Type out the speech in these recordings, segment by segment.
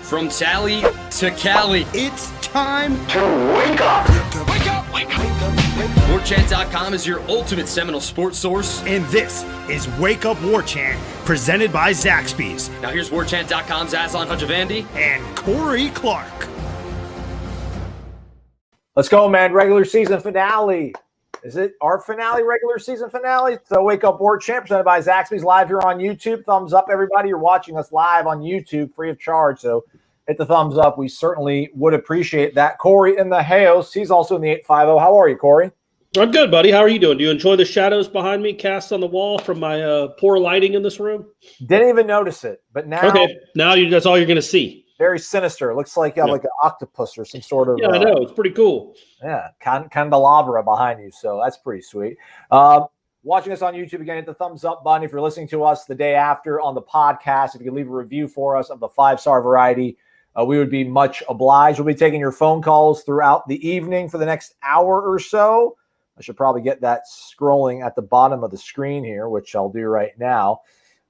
From Tally to Cali, It's time to wake up. Wake up, wake up, wake up, wake up. Warchant.com is your ultimate Seminole sports source. and this is Wake Up Warchant, presented by Zaxby's Now here's Warchant.com's Aslan Hajavandi. and Corey Clark. Let's go, man. Regular season finale. Is it our finale, regular season finale? So Wake Up Warchant, presented by Zaxby's, live here on YouTube. Thumbs up, everybody. You're watching us live on YouTube, free of charge. So hit the thumbs up. We certainly would appreciate that. Corey in the house. He's also in the 850. How are you, Corey? I'm good, buddy. How are you doing? Do you enjoy the shadows behind me cast on the wall from my poor lighting in this room? Didn't even notice it, but now, Okay, now that's all you're going to see. very sinister. It looks like you have like an octopus or some sort of. Yeah, I know. It's pretty cool. Yeah, candelabra behind you, so that's pretty sweet. Watching us on YouTube, again, hit the thumbs up button. If you're listening to us the day after on the podcast, if you could leave a review for us of the 5-star variety, we would be much obliged. We'll be taking your phone calls throughout the evening for the next hour or so. I should probably get that scrolling at the bottom of the screen here, which I'll do right now.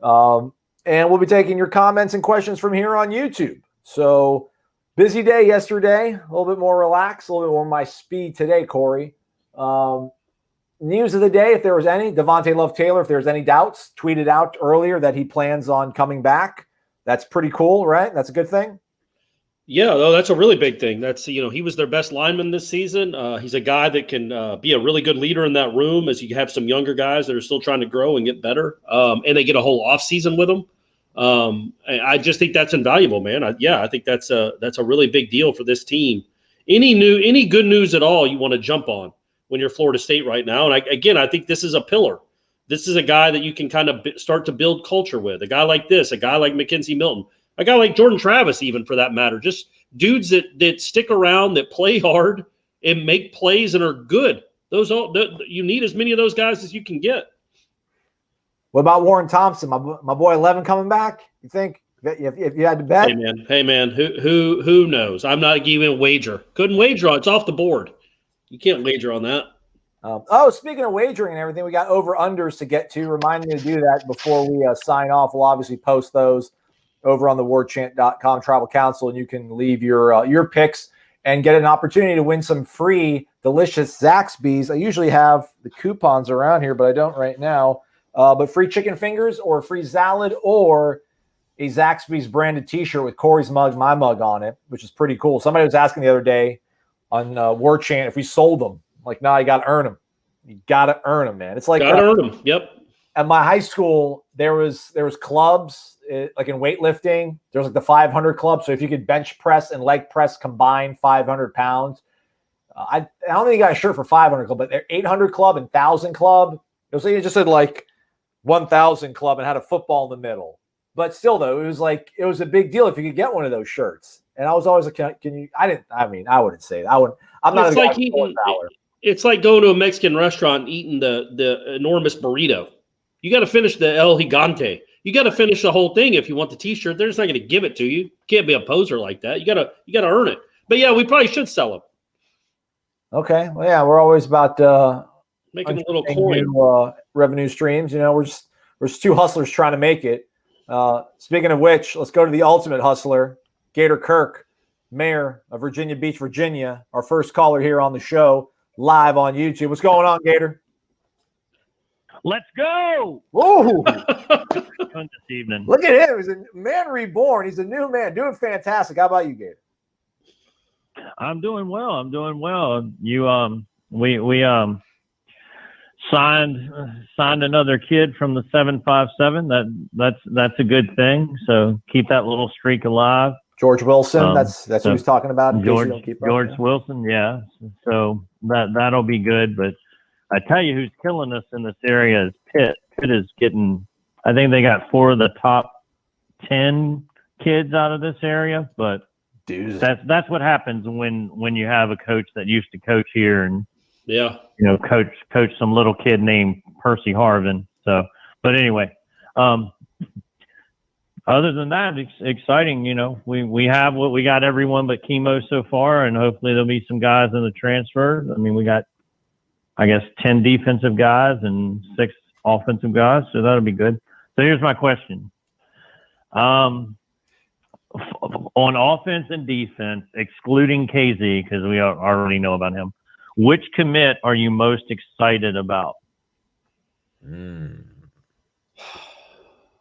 And we'll be taking your comments and questions from here on YouTube. So busy day yesterday, a little bit more relaxed, a little bit more my speed today, Corey. News of the day, if there was any, Devontae Love-Taylor, if there's any doubts, tweeted out earlier that he plans on coming back. That's pretty cool, right? That's a good thing. Yeah, no, that's a really big thing. That's, he was their best lineman this season. He's a guy that can be a really good leader in that room as you have some younger guys that are still trying to grow and get better. And they get a whole offseason with him. I just think that's invaluable, man. I think that's a really big deal for this team. Any good news at all you want to jump on when you're Florida State right now. And I think this is a pillar. This is a guy that you can kind of start to build culture with. A guy like this, a guy like Mackenzie Milton, a guy like Jordan Travis, even for that matter. Just dudes that stick around, that play hard and make plays and are good. You need as many of those guys as you can get. What about Warren Thompson, my boy 11 coming back? You think if you had to bet? Hey man, who knows? I'm not giving a wager. Couldn't wager on it. It's off the board. You can't wager on that. Speaking of wagering and everything, we got over-unders to get to. Remind me to do that before we sign off. We'll obviously post those over on the warchant.com Tribal Council, and you can leave your picks and get an opportunity to win some free, delicious Zaxby's. I usually have the coupons around here, but I don't right now. But free chicken fingers or a free salad or a Zaxby's branded T-shirt with Corey's mug, my mug on it, which is pretty cool. Somebody was asking the other day on Warchant if we sold them. I'm like, no, you got to earn them. You got to earn them, man. It's like got to earn them. Yep. At my high school, there was clubs like in weightlifting. There was like the 500 club. So if you could bench press and leg press combined 500 pounds, I don't think you got a shirt for 500 club, but they're 800 club and 1,000 club. It was like you just said like 1,000 club and had a football in the middle. But still, though, it was a big deal if you could get one of those shirts. And I was always like, can you? I wouldn't say that. I'm not. It's like eating. It's like going to a Mexican restaurant and eating the enormous burrito. You got to finish the El Gigante. You got to finish the whole thing if you want the T-shirt. They're just not going to give it to you. You can't be a poser like that. You gotta earn it. But yeah, we probably should sell them. Okay. Well, yeah, we're always about making a little coin. New, revenue streams. We're just two hustlers trying to make it. Speaking of which, let's go to the ultimate hustler, Gator Kirk, mayor of Virginia Beach, Virginia. Our first caller here on the show, live on YouTube. What's going on, Gator? Let's go! Whoa! This evening. Look at him. He's a man reborn. He's a new man. Doing fantastic. How about you, Gator? I'm doing well. You we signed another kid from the 757. That's a good thing. So keep that little streak alive. George Wilson. That's who he's talking about. George Wilson. Yeah. So that'll be good. But I tell you, who's killing us in this area is Pitt. Pitt is getting. I think they got 4 of the top 10 kids out of this area. But dude, that's what happens when you have a coach that used to coach here and. Yeah. Coach some little kid named Percy Harvin. So, but anyway, other than that, it's exciting. We have what we got everyone but chemo so far, and hopefully there'll be some guys in the transfer. I mean, we got, I guess, 10 defensive guys and 6 offensive guys. So that'll be good. So here's my question. On offense and defense, excluding KZ, because we already know about him, which commit are you most excited about?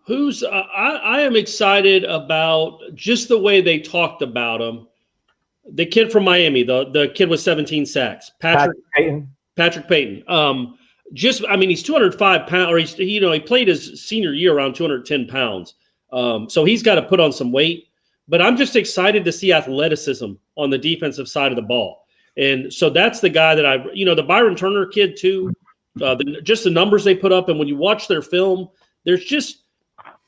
Who's I am excited about just the way they talked about him. The kid from Miami, the kid with 17 sacks, Patrick Payton. He's 205 pounds, or he played his senior year around 210 pounds. So he's got to put on some weight. But I'm just excited to see athleticism on the defensive side of the ball. And so that's the guy that the Byron Turner kid too, just the numbers they put up. And when you watch their film, there's just,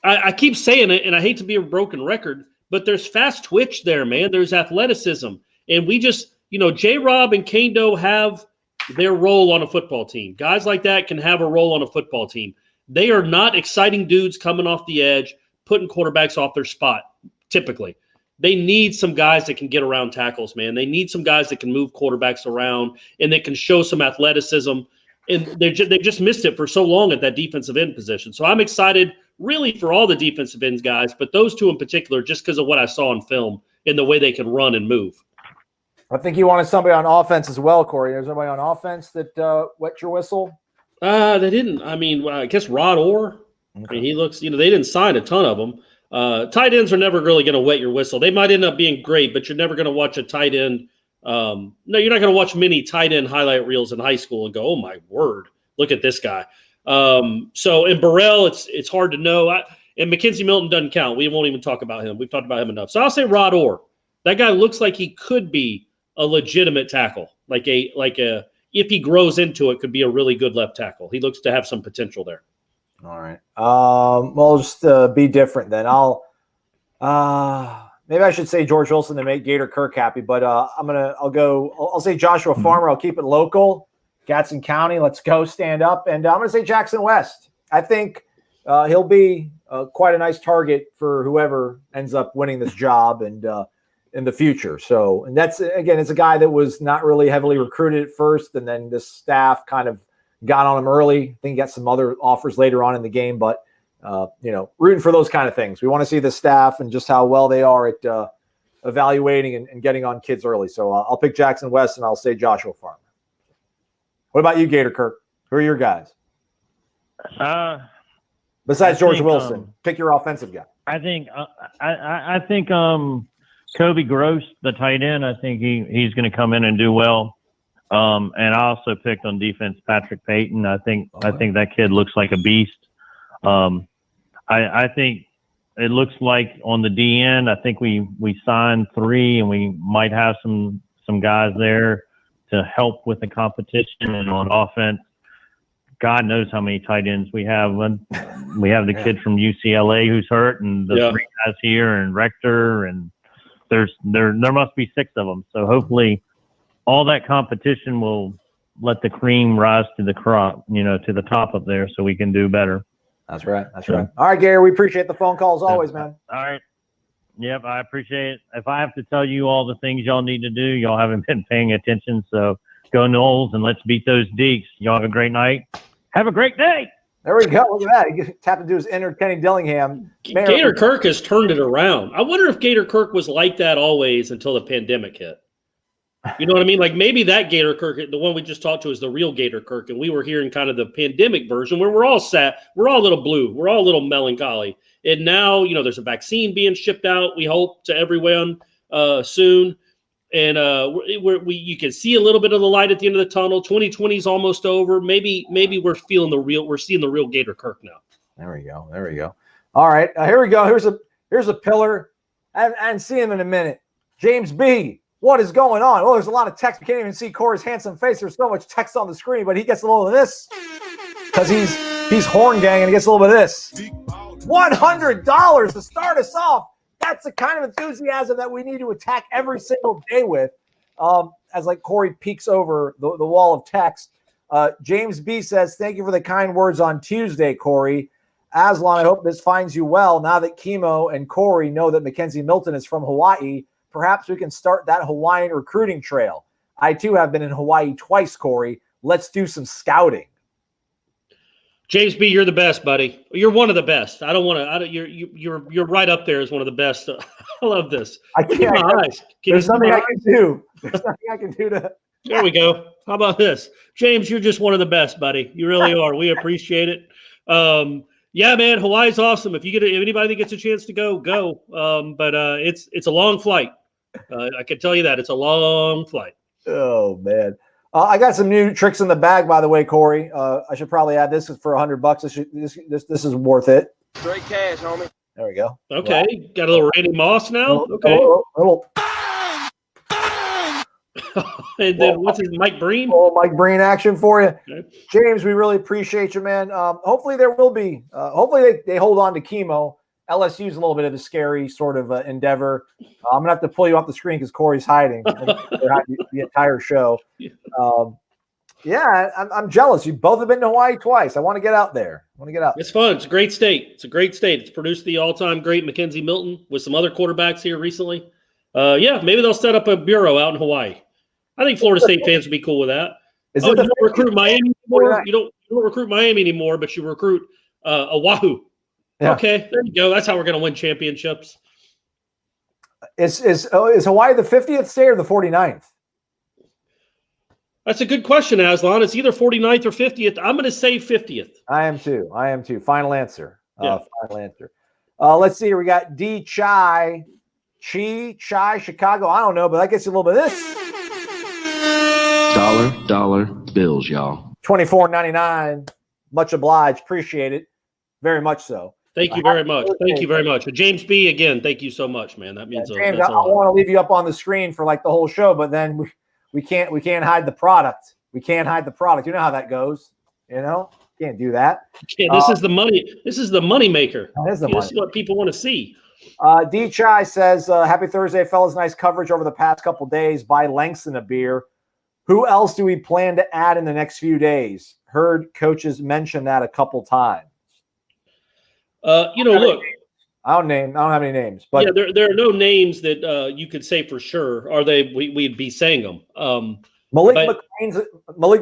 I keep saying it, and I hate to be a broken record, but there's fast twitch there, man. There's athleticism. And we just, J-Rob and Kendo have their role on a football team. Guys like that can have a role on a football team. They are not exciting dudes coming off the edge, putting quarterbacks off their spot, typically. They need some guys that can get around tackles, man. They need some guys that can move quarterbacks around and that can show some athleticism. And they just missed it for so long at that defensive end position. So I'm excited really for all the defensive ends guys, but those two in particular, just because of what I saw in film and the way they can run and move. I think you wanted somebody on offense as well, Corey. There's somebody on offense that wet your whistle? They didn't. I guess Rod Orr. Okay. I mean, he looks, they didn't sign a ton of them. Tight ends are never really going to wet your whistle. They might end up being great, but you're never going to watch a tight end. No, you're not going to watch many tight end highlight reels in high school and go, oh my word, look at this guy. So in Burrell, it's hard to know. And Mackenzie Milton doesn't count. We won't even talk about him. We've talked about him enough. So I'll say Rod Orr. That guy looks like he could be a legitimate tackle, like a if he grows into it, could be a really good left tackle. He looks to have some potential there. All right. Well, just be different then. Maybe I should say George Wilson to make Gator Kirk happy, but I'll say Joshua Farmer. I'll keep it local. Gadsden County, let's go, stand up. And I'm going to say Jackson West. I think he'll be quite a nice target for whoever ends up winning this job and in the future. So, and that's, again, it's a guy that was not really heavily recruited at first, and then this staff kind of got on him early. I think he got some other offers later on in the game, but, rooting for those kind of things. We want to see the staff and just how well they are at evaluating and getting on kids early. So I'll pick Jackson West, and I'll say Joshua Farmer. What about you, Gator Kirk? Who are your guys? Besides George Wilson, pick your offensive guy. I think Kobe Gross, the tight end, I think he's going to come in and do well. And I also picked on defense Patrick Payton. I think that kid looks like a beast. I think it looks like on the DN, I think we signed 3, and we might have some guys there to help with the competition. And on offense, God knows how many tight ends we have. We have the kid from UCLA who's hurt, and the 3 guys here, and Rector, and there must be 6 of them. So hopefully all that competition will let the cream rise to the crop, to the top up there, so we can do better. That's right. All right, Gary, we appreciate the phone call as always, man. All right. Yep, I appreciate it. If I have to tell you all the things y'all need to do, y'all haven't been paying attention. So go Noles and let's beat those Deeks. Y'all have a great night. Have a great day. There we go. Look at that. He tapped into his inner Kenny Dillingham. Gator Kirk has turned it around. I wonder if Gator Kirk was like that always until the pandemic hit. You know what I mean? Like maybe that Gator Kirk, the one we just talked to, is the real Gator Kirk, and we were hearing kind of the pandemic version where we're all sad, we're all a little blue, we're all a little melancholy. And now, there's a vaccine being shipped out, we hope, to everyone soon. And you can see a little bit of the light at the end of the tunnel. 2020 is almost over. Maybe we're seeing the real Gator Kirk now. There we go. All right, here we go. Here's a pillar. I haven't seen him in a minute. James B. What is going on? Well, there's a lot of text. We can't even see Corey's handsome face. There's so much text on the screen, but he gets a little of this because he's horn gang and he gets a little bit of this. $100 to start us off. That's the kind of enthusiasm that we need to attack every single day with. As like Corey peeks over the wall of text. James B says, thank you for the kind words on Tuesday, Corey. Aslan, I hope this finds you well. Now that Kimo and Corey know that Mackenzie Milton is from Hawaii, perhaps we can start that Hawaiian recruiting trail. I, too, have been in Hawaii twice, Corey. Let's do some scouting. James B, you're the best, buddy. You're one of the best. I don't want to. You're right up there as one of the best. I love this. I Look at can't. my eyes. There's nothing I can do. There's nothing I can do to. There we go. How about this, James? You're just one of the best, buddy. You really are. We appreciate it. Yeah, man. Hawaii's awesome. If anybody that gets a chance to go. But it's a long flight. I can tell you that it's a long flight. Oh man. I got some new tricks in the bag, by the way, Corey. I should probably add this for $100. This is worth it. Straight cash, homie. There we go. Okay, wow. Got a little Randy Moss now. Okay, and then what's his Mike Breen? Oh, Mike Breen action for you, Okay. James. We really appreciate you, man. Hopefully there will be. Hopefully they hold on to chemo. LSU's a little bit of a scary sort of endeavor. I'm gonna have to pull you off the screen because Corey's hiding the entire show. Yeah, I'm jealous. You both have been to Hawaii twice. I want to get out there. It's fun. It's a great state. It's produced the all-time great Mackenzie Milton with some other quarterbacks here recently. Yeah, maybe they'll set up a bureau out in Hawaii. I think Florida State fans would be cool with that. You don't recruit Miami anymore. You don't recruit Miami anymore, but you recruit Oahu. Yeah. Okay, there you go. That's how we're going to win championships. Is Hawaii the 50th state or the 49th? That's a good question, Aslan. It's either 49th or 50th. I'm going to say 50th. I am too. Final answer. Final answer. Let's see here. We got D Chai, Chicago. I don't know, but that gets you a little bit of this. Dollar bills, y'all. $24.99. Much obliged. Appreciate it. Very much so. Thank you very much. Thank you very much. James B, again, thank you so much, man. That means James, I want to leave you up on the screen for like the whole show, but then we can't hide the product. We can't hide the product. You know how that goes. Can't do that. This is the money. This is the money maker. This is what people want to see. D Chai says, "Happy Thursday, fellas. Nice coverage over the past couple days. Buy Langston a beer. Who else do we plan to add in the next few days? Heard coaches mention that a couple times." Look, I don't have any names, but yeah, there are no names that you could say for sure. Are they? We'd be saying them. Malik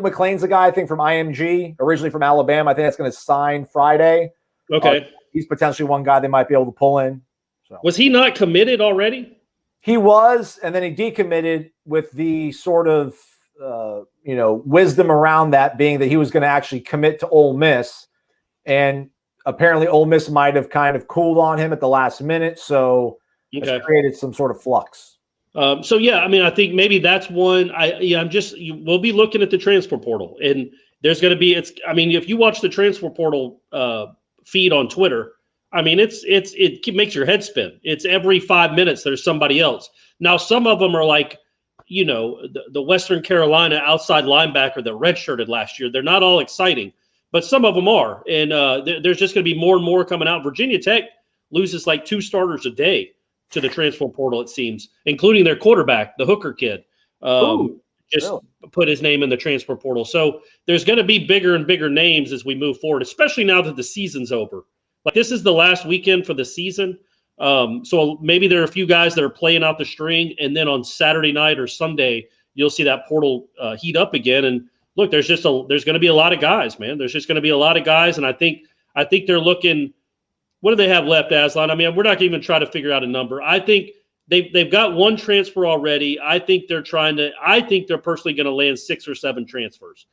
Mclean's a guy I think from IMG, originally from Alabama. I think that's going to sign Friday. Okay, he's potentially one guy they might be able to pull in. So. Was he not committed already? He was, and then he decommitted with the sort of wisdom around that being that he was going to actually commit to Ole Miss, and apparently Ole Miss might have kind of cooled on him at the last minute, so it's created some sort of flux. I think maybe that's one. We'll be looking at the transfer portal, and there's going to be. If you watch the transfer portal feed on Twitter, it makes your head spin. It's every 5 minutes there's somebody else. Now some of them are like, the Western Carolina outside linebacker that redshirted last year. They're not all exciting, but some of them are, and there's just going to be more and more coming out. Virginia Tech loses like 2 starters a day to the transfer portal, it seems, including their quarterback, the Hooker kid. Put his name in the transfer portal. So there's going to be bigger and bigger names as we move forward, especially now that the season's over. Like this is the last weekend for the season. So maybe there are a few guys that are playing out the string, and then on Saturday night or Sunday, you'll see that portal heat up again. And look, there's going to be a lot of guys, man. There's just going to be a lot of guys, and I think they're looking. What do they have left, Aslan? We're not going to even try to figure out a number. I think they've got one transfer already. I think they're personally going to land 6 or 7 transfers.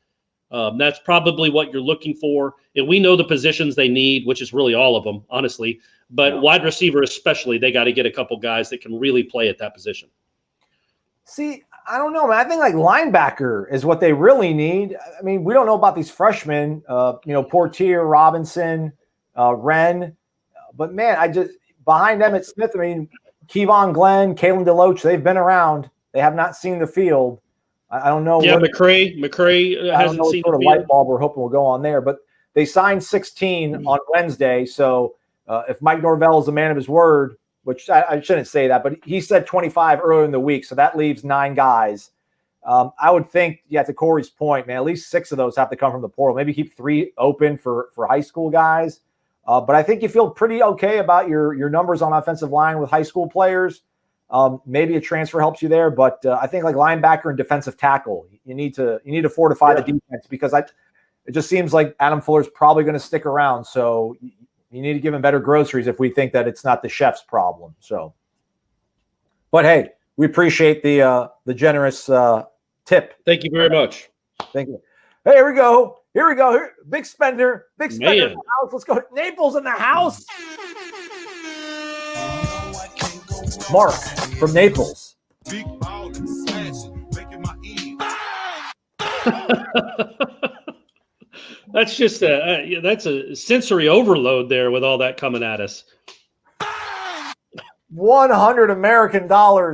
That's probably what you're looking for. And we know the positions they need, which is really all of them, honestly. But wide receiver especially, they got to get a couple guys that can really play at that position. See, I don't know, man. I think like linebacker is what they really need. We don't know about these freshmen, Portier, Robinson, Wren. But, man, behind Emmitt Smith, Kevon Glenn, Kalen DeLoach, they've been around. They have not seen the field. I don't know. Yeah, McCray hasn't seen the light bulb we're hoping will go on there. But they signed 16 on Wednesday. So if Mike Norvell is a man of his word, which I shouldn't say that, but he said 25 earlier in the week. So that leaves 9 guys. I would think, to Corey's point, man, at least 6 of those have to come from the portal. Maybe keep 3 open for high school guys. But I think you feel pretty okay about your numbers on offensive line with high school players. Maybe a transfer helps you there, but I think like linebacker and defensive tackle, you need to fortify the defense because it just seems like Adam Fuller's probably going to stick around. So you need to give him better groceries if we think that it's not the chef's problem. So, but hey, we appreciate the generous tip. Thank you very much. Thank you. Hey, here we go. Here, big spender in the house. Let's go. Naples in the house. Mark from Naples. That's just that's a sensory overload there with all that coming at us. $100 American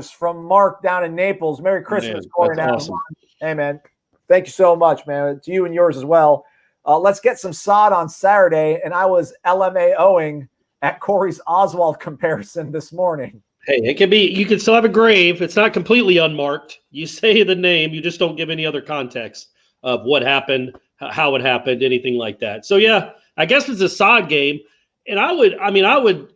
from Mark down in Naples. Merry Christmas, Corey. Awesome. Hey, man. Thank you so much, man. To you and yours as well. Let's get some sod on Saturday. And I was LMAOing at Corey's Oswald comparison this morning. Hey, it can be, you can still have a grave. It's not completely unmarked. You say the name, you just don't give any other context of what happened, how it happened, anything like that. So, yeah, I guess it's a sod game. And I would,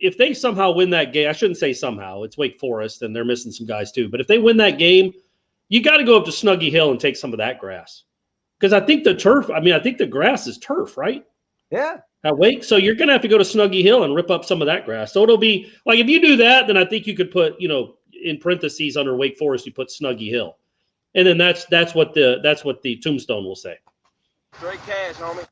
if they somehow win that game, I shouldn't say somehow, it's Wake Forest and they're missing some guys too. But if they win that game, you got to go up to Snuggy Hill and take some of that grass. Because I think the grass is turf, right? Yeah. At Wake. So you're going to have to go to Snuggy Hill and rip up some of that grass. So it'll be like, if you do that, then I think you could put, in parentheses under Wake Forest, you put Snuggy Hill. And then that's what the tombstone will say. Straight cash, homie.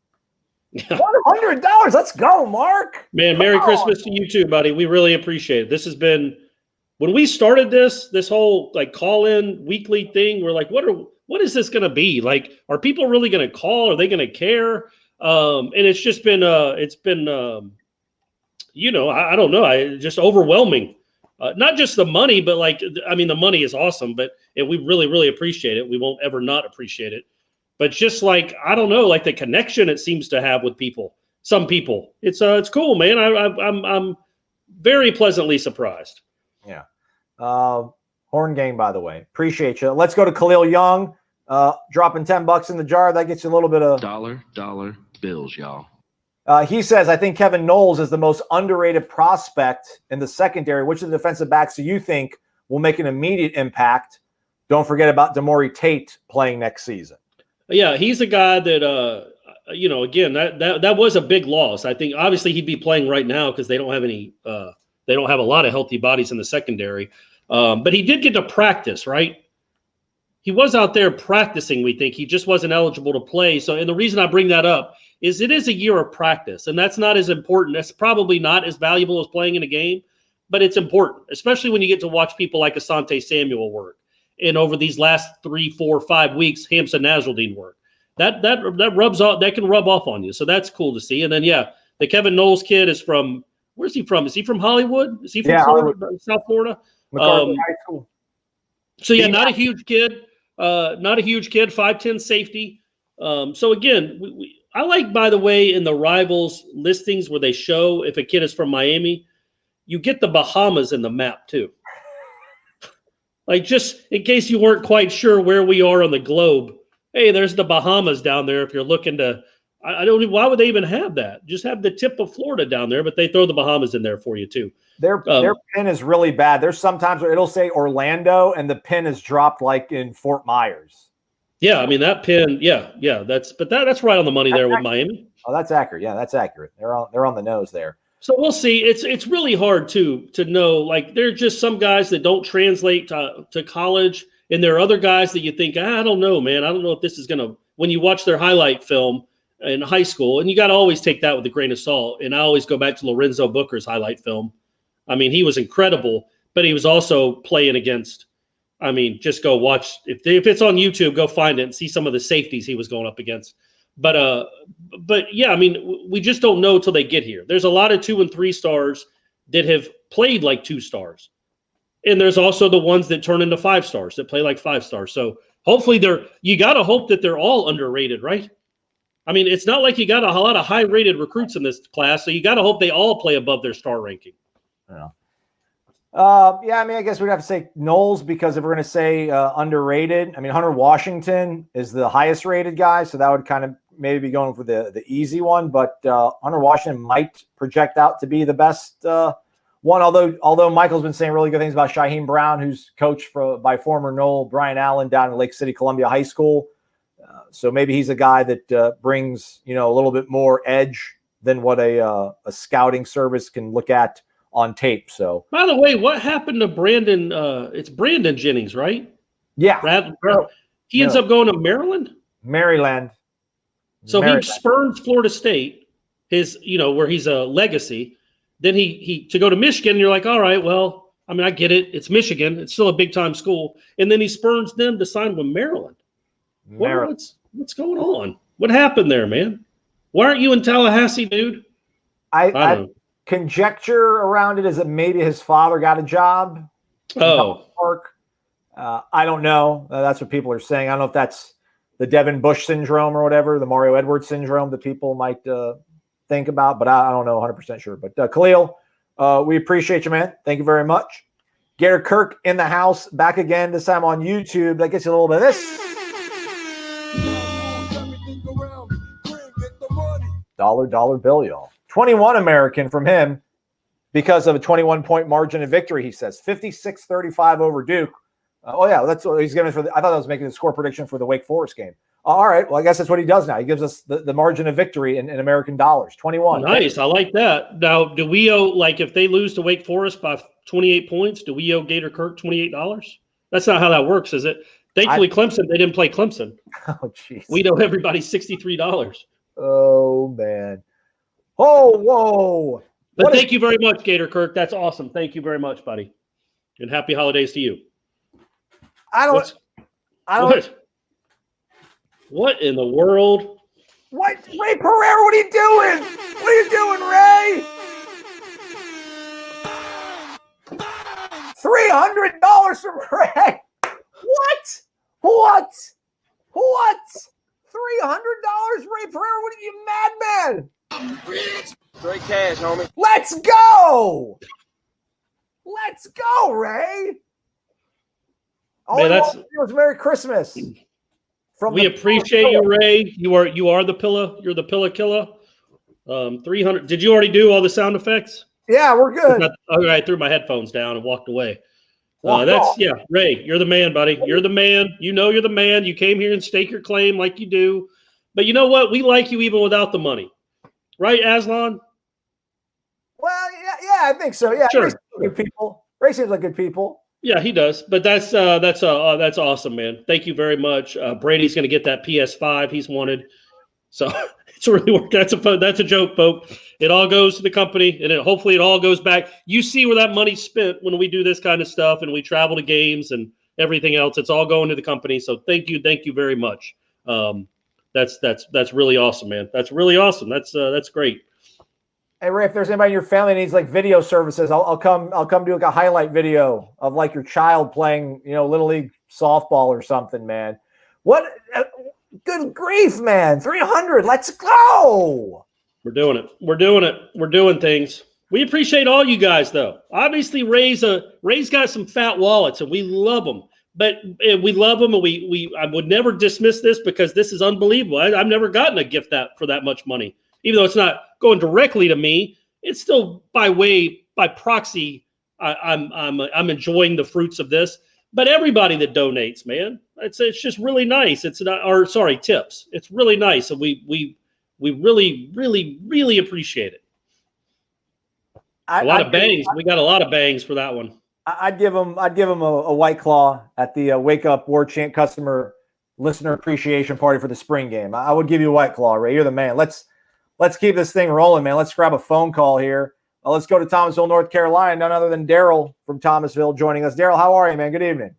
$100. Let's go, Mark. Man, Merry Christmas to you too, buddy. We really appreciate it. This has been, when we started this whole like call-in weekly thing, we're like, what is this going to be? Like, are people really going to call? Are they going to care? And it's just been, I don't know. Just overwhelming. Not just the money, but the money is awesome, but we really, really appreciate it. We won't ever not appreciate it. But just like, I don't know, like the connection it seems to have with people, some people, it's cool, man. I'm very pleasantly surprised. Yeah. Horn game, by the way. Appreciate you. Let's go to Khalil Young. Dropping $10 in the jar. That gets you a little bit of dollar bills, y'all. He says, I think Kevin Noles is the most underrated prospect in the secondary. Which of the defensive backs do you think will make an immediate impact? Don't forget about Damori Tate playing next season. Yeah, he's a guy that, again, that was a big loss. I think obviously he'd be playing right now because they don't have a lot of healthy bodies in the secondary. But he did get to practice, right? He was out there practicing, we think. He just wasn't eligible to play. So, and the reason I bring that up is it is a year of practice, and that's not as important. That's probably not as valuable as playing in a game, but it's important, especially when you get to watch people like Asante Samuel work. And over these last 3, 4, 5 weeks, Hampson Nasruddin work. That rubs off. That can rub off on you. So that's cool to see. And then, the Kevin Knowles kid is from, where's he from? Is he from Hollywood? Is he from Florida, South Florida? McCarthy High School. So, not a huge kid. 5'10" safety. So, again, I like, by the way, in the Rivals listings where they show if a kid is from Miami, you get the Bahamas in the map, too. Like, just in case you weren't quite sure where we are on the globe, hey, there's the Bahamas down there if you're looking to – I don't – why would they even have that? Just have the tip of Florida down there, but they throw the Bahamas in there for you, too. Their pin is really bad. There's sometimes where it'll say Orlando, and the pin is dropped like in Fort Myers. Yeah, I mean, that pin – that's right on the money there with Miami. Oh, that's accurate. Yeah, that's accurate. They're on the nose there. So we'll see. It's really hard to know. Like, there are just some guys that don't translate to college, and there are other guys that you think, I don't know, man. I don't know if this is going to – when you watch their highlight film in high school, and you got to always take that with a grain of salt. And I always go back to Lorenzo Booker's highlight film. I mean, he was incredible, but he was also playing against – I mean, just go watch – if it's on YouTube, go find it and see some of the safeties he was going up against. But yeah, I mean, we just don't know till they get here. There's a lot of 2 and 3 stars that have played like 2 stars. And there's also the ones that turn into 5 stars that play like 5 stars. So hopefully you got to hope that they're all underrated, right? I mean, it's not like you got a lot of high rated recruits in this class. So you got to hope they all play above their star ranking. Yeah. I mean, I guess we'd have to say Noles because if we're going to say underrated, I mean, Hunter Washington is the highest rated guy. So that would kind of maybe be going for the easy one. But Hunter Washington might project out to be the best one. Although Michael's been saying really good things about Shaheem Brown, who's coached by former Nole Brian Allen down in Lake City, Columbia High School. So maybe he's a guy that brings, a little bit more edge than what a scouting service can look at on tape. So, by the way, what happened to Brandon? It's Brandon Jennings, right? Yeah. He ends up going to Maryland? Maryland. So he spurns Florida State, where he's a legacy. Then he to go to Michigan, and you're like, all right, well, I mean, I get it. It's Michigan. It's still a big-time school. And then he spurns them to sign with Maryland. What's going on? What happened there, man? Why aren't you in Tallahassee, dude? I conjecture around it is that maybe his father got a job. Oh. I don't know. That's what people are saying. I don't know if that's the Devin Bush syndrome or whatever, the Mario Edwards syndrome that people might think about, but I don't know 100% sure. But Khalil, we appreciate you, man. Thank you very much. Gator Kirk in the house, back again, this time on YouTube. That gets you a little bit of this. Dollar bill, y'all. 21 American from him because of a 21-point margin of victory, he says. 56-35 over Duke. That's what he's giving for I thought I was making the score prediction for the Wake Forest game. All right, well, I guess that's what he does now. He gives us the margin of victory in American dollars, 21. Nice, I like that. Now, do we owe, if they lose to Wake Forest by 28 points, do we owe Gator Kirk $28? That's not how that works, is it? Thankfully, Clemson, they didn't play Clemson. Oh, jeez. We owe everybody $63. Oh, man. Oh, whoa. But thank you very much, Gator Kirk. That's awesome. Thank you very much, buddy. And happy holidays to you. What in the world? What? Ray Pereira, what are you doing? What are you doing, Ray? $300 from Ray. What? $300, Ray Pereira? What are you, madman? Straight cash, homie. Let's go, Ray. It was Merry Christmas. We appreciate you, Ray. You are the pillow. You're the pillow killer. 300. Did you already do all the sound effects? Yeah, we're good. I threw my headphones down and walked away. Ray, you're the man, buddy. You're the man. You're the man. You came here and stake your claim like you do. But you know what? We like you even without the money. Right, Aslan? Well, yeah, I think so. Yeah, sure. Ray seems like good people. Yeah, he does. But that's awesome, man. Thank you very much. Brady's going to get that PS5 he's wanted. So it's really worked. That's a joke, folks. It all goes to the company, and hopefully it all goes back. You see where that money's spent when we do this kind of stuff and we travel to games and everything else. It's all going to the company. So thank you very much. That's really awesome, man. That's really awesome. That's great. Hey, Ray, if there's anybody in your family that needs video services, I'll come do a highlight video of your child playing, Little League softball or something, man. What? Good grief, man. 300. Let's go. We're doing it. We're doing things. We appreciate all you guys, though. Obviously, Ray's got some fat wallets, and we love them. But we love them, and I would never dismiss this because this is unbelievable. I've never gotten a gift for that much money. Even though it's not going directly to me, it's still by proxy. I'm enjoying the fruits of this. But everybody that donates, man, it's just really nice. Tips. It's really nice, and we really, really, really appreciate it. A lot of bangs. We got a lot of bangs for that one. I'd give him a White Claw at the Wake Up Warchant customer listener appreciation party for the spring game. I would give you a White Claw, Ray. You're the man. Let's keep this thing rolling, man. Let's grab a phone call here. Let's go to Thomasville, North Carolina. None other than Daryl from Thomasville joining us. Daryl, how are you, man? Good evening.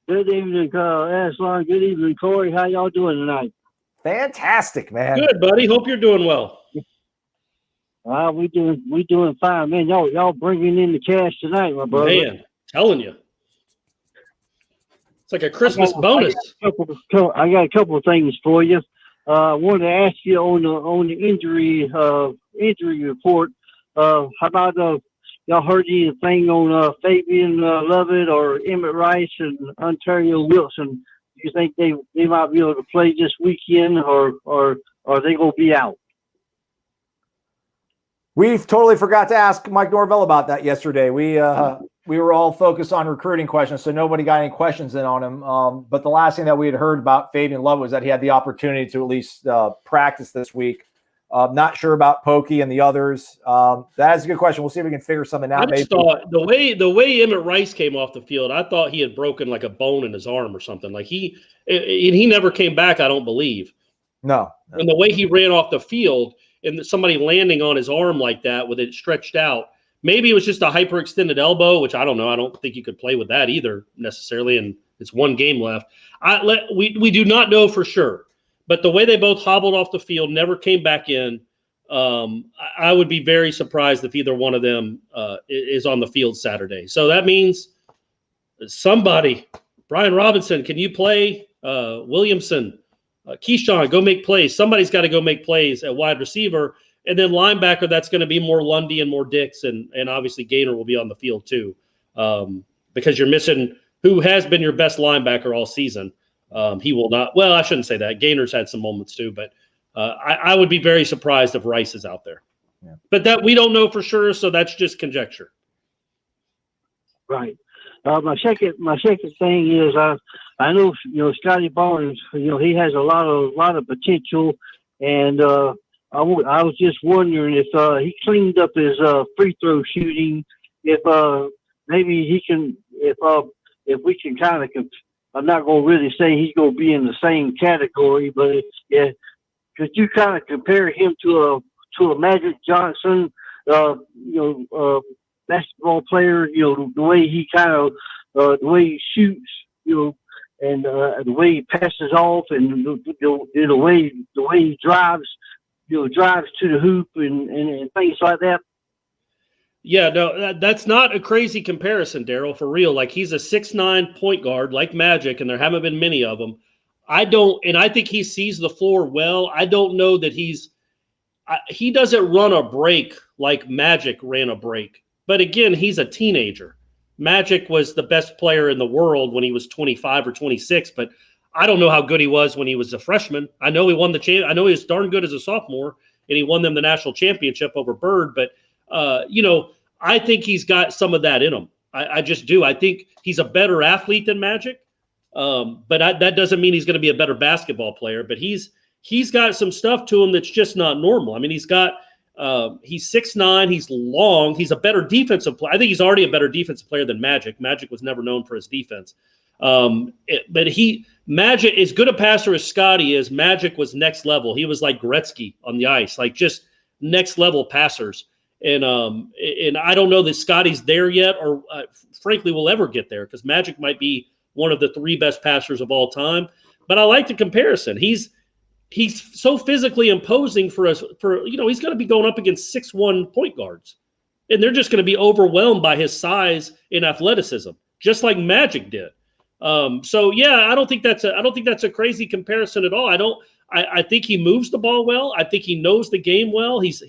Good evening, Aslan. Good evening, Corey. How y'all doing tonight? Fantastic, man. Good, buddy. Hope you're doing well. We doing fine, man. Y'all bringing in the cash tonight, my brother. Man, telling you, it's like a Christmas bonus. I got a couple of things for you. I wanted to ask you on the injury report. How about y'all heard anything on Fabian Lovett or Emmett Rice and Ontario Wilson? Do you think they might be able to play this weekend, or are they gonna be out? We've totally forgot to ask Mike Norvell about that yesterday. We we were all focused on recruiting questions, so nobody got any questions in on him. But the last thing that we had heard about Fabian Love was that he had the opportunity to at least practice this week. Not sure about Pokey and the others. That's a good question. We'll see if we can figure something out. I just thought the way Emmett Rice came off the field, I thought he had broken like a bone in his arm or something. Like he never came back, I don't believe. No. And the way he ran off the field and somebody landing on his arm like that with it stretched out, maybe it was just a hyperextended elbow, which I don't know. I don't think you could play with that either necessarily, and it's one game left. We do not know for sure. But the way they both hobbled off the field, never came back in, I would be very surprised if either one of them is on the field Saturday. So that means somebody, Brian Robinson, can you play? Williamson, Keyshawn, go make plays. Somebody's got to go make plays at wide receiver. And then linebacker, that's going to be more Lundy and more Dix. And obviously Gaynor will be on the field too, because you're missing who has been your best linebacker all season. He will not. Well, I shouldn't say that. Gaynor's had some moments too, but I would be very surprised if Rice is out there. Yeah. But that we don't know for sure, so that's just conjecture. Right. My second thing is I know Scotty Barnes. He has a lot of potential, and I was just wondering if he cleaned up his free throw shooting. If maybe he can. If we can kind of. I'm not going to really say he's going to be in the same category, but could you kind of compare him to a Magic Johnson, basketball player? The way he the way he shoots, and the way he passes off, and the way he drives, drives to the hoop and things like that. Yeah, no, that's not a crazy comparison, Daryl, for real. Like, he's a 6'9" point guard like Magic, and there haven't been many of them. I think he sees the floor well. I don't know that he doesn't run a break like Magic ran a break. But again, he's a teenager. Magic was the best player in the world when he was 25 or 26, but I don't know how good he was when he was a freshman. I know he won the I know he was darn good as a sophomore, and he won them the national championship over Bird, but I think he's got some of that in him. I just do. I think he's a better athlete than Magic, but that doesn't mean he's going to be a better basketball player. But he's got some stuff to him that's just not normal. I mean, he's 6'9", he's long, he's a better defensive player. I think he's already a better defensive player than Magic. Magic was never known for his defense. But Magic, as good a passer as Scotty is, Magic was next level. He was like Gretzky on the ice, like just next level passers. And I don't know that Scotty's there yet, or frankly will ever get there, because Magic might be one of the 3 best passers of all time. But I like the comparison. He's so physically imposing for us. He's going to be going up against 6'1" point guards, and they're just going to be overwhelmed by his size and athleticism, just like Magic did. So yeah, I don't think that's a crazy comparison at all. I think he moves the ball well. I think he knows the game well. He's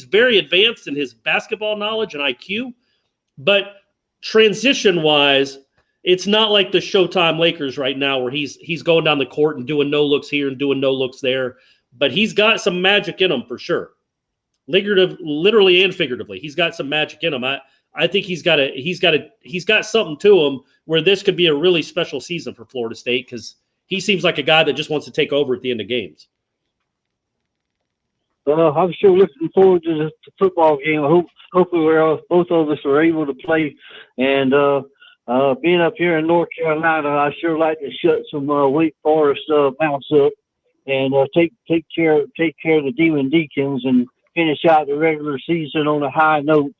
very advanced in his basketball knowledge and IQ, but transition-wise, it's not like the Showtime Lakers right now where he's going down the court and doing no looks here and doing no looks there. But he's got some magic in him for sure, literally and figuratively. He's got some magic in him. I think he's got something to him where this could be a really special season for Florida State, because he seems like a guy that just wants to take over at the end of games. I'm sure looking forward to the football game. Hopefully both of us are able to play. And being up here in North Carolina, I sure like to shut some Wake Forest mouths up and take care of the Demon Deacons and finish out the regular season on a high note.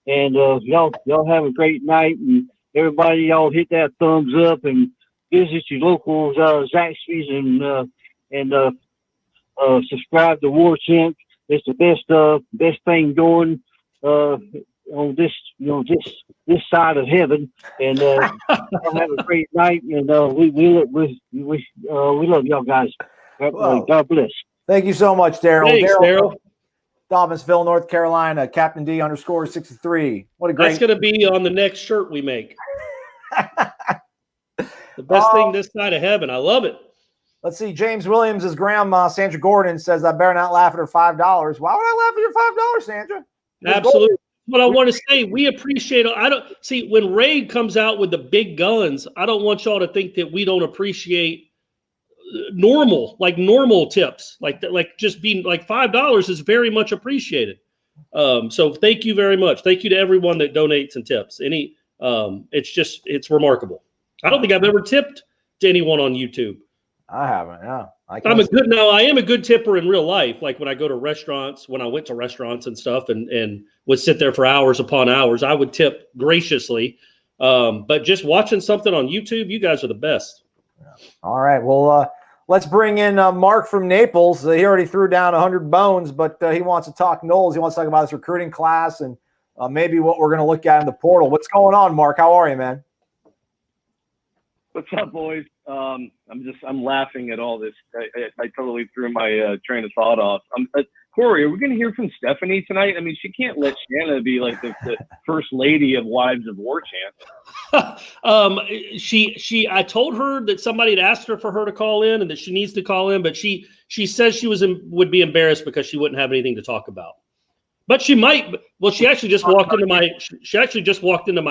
And y'all have a great night, and everybody, y'all hit that thumbs up and visit your local Zaxby's and subscribe to Warchant. It's the best thing going on this side of heaven. And y'all have a great night. And we love y'all guys. God bless. Thank you so much, Daryl. Thanks, Daryl. Dobbinsville, North Carolina, Captain D _63. What a great. That's going to be on the next shirt we make. The best thing this side of heaven. I love it. Let's see. James Williams' grandma, Sandra Gordon, says, I better not laugh at her $5. Why would I laugh at your $5, Sandra? Absolutely. what I want to say. We appreciate. I don't see when Ray comes out with the big guns. I don't want y'all to think that we don't appreciate normal tips, like just being like $5 is very much appreciated. So thank you very much. Thank you to everyone that donates and tips. It's remarkable. I don't think I've ever tipped to anyone on YouTube. I haven't. Yeah, I am a good tipper in real life. Like when I go to restaurants, when I went to restaurants and stuff, and would sit there for hours upon hours, I would tip graciously. But just watching something on YouTube, you guys are the best. Yeah. All right. Well, let's bring in Mark from Naples. He already threw down 100 bones, but he wants to talk Noles. He wants to talk about his recruiting class and maybe what we're going to look at in the portal. What's going on, Mark? How are you, man? What's up, boys? I'm laughing at all this. I totally threw my train of thought off. Corey, are we going to hear from Stephanie tonight? I mean, she can't let Shanna be like the first lady of Wives of Warchant. I told her that somebody had asked her for her to call in and that she needs to call in, but she says she would be embarrassed because she wouldn't have anything to talk about. But she might. Well, she actually just walked into my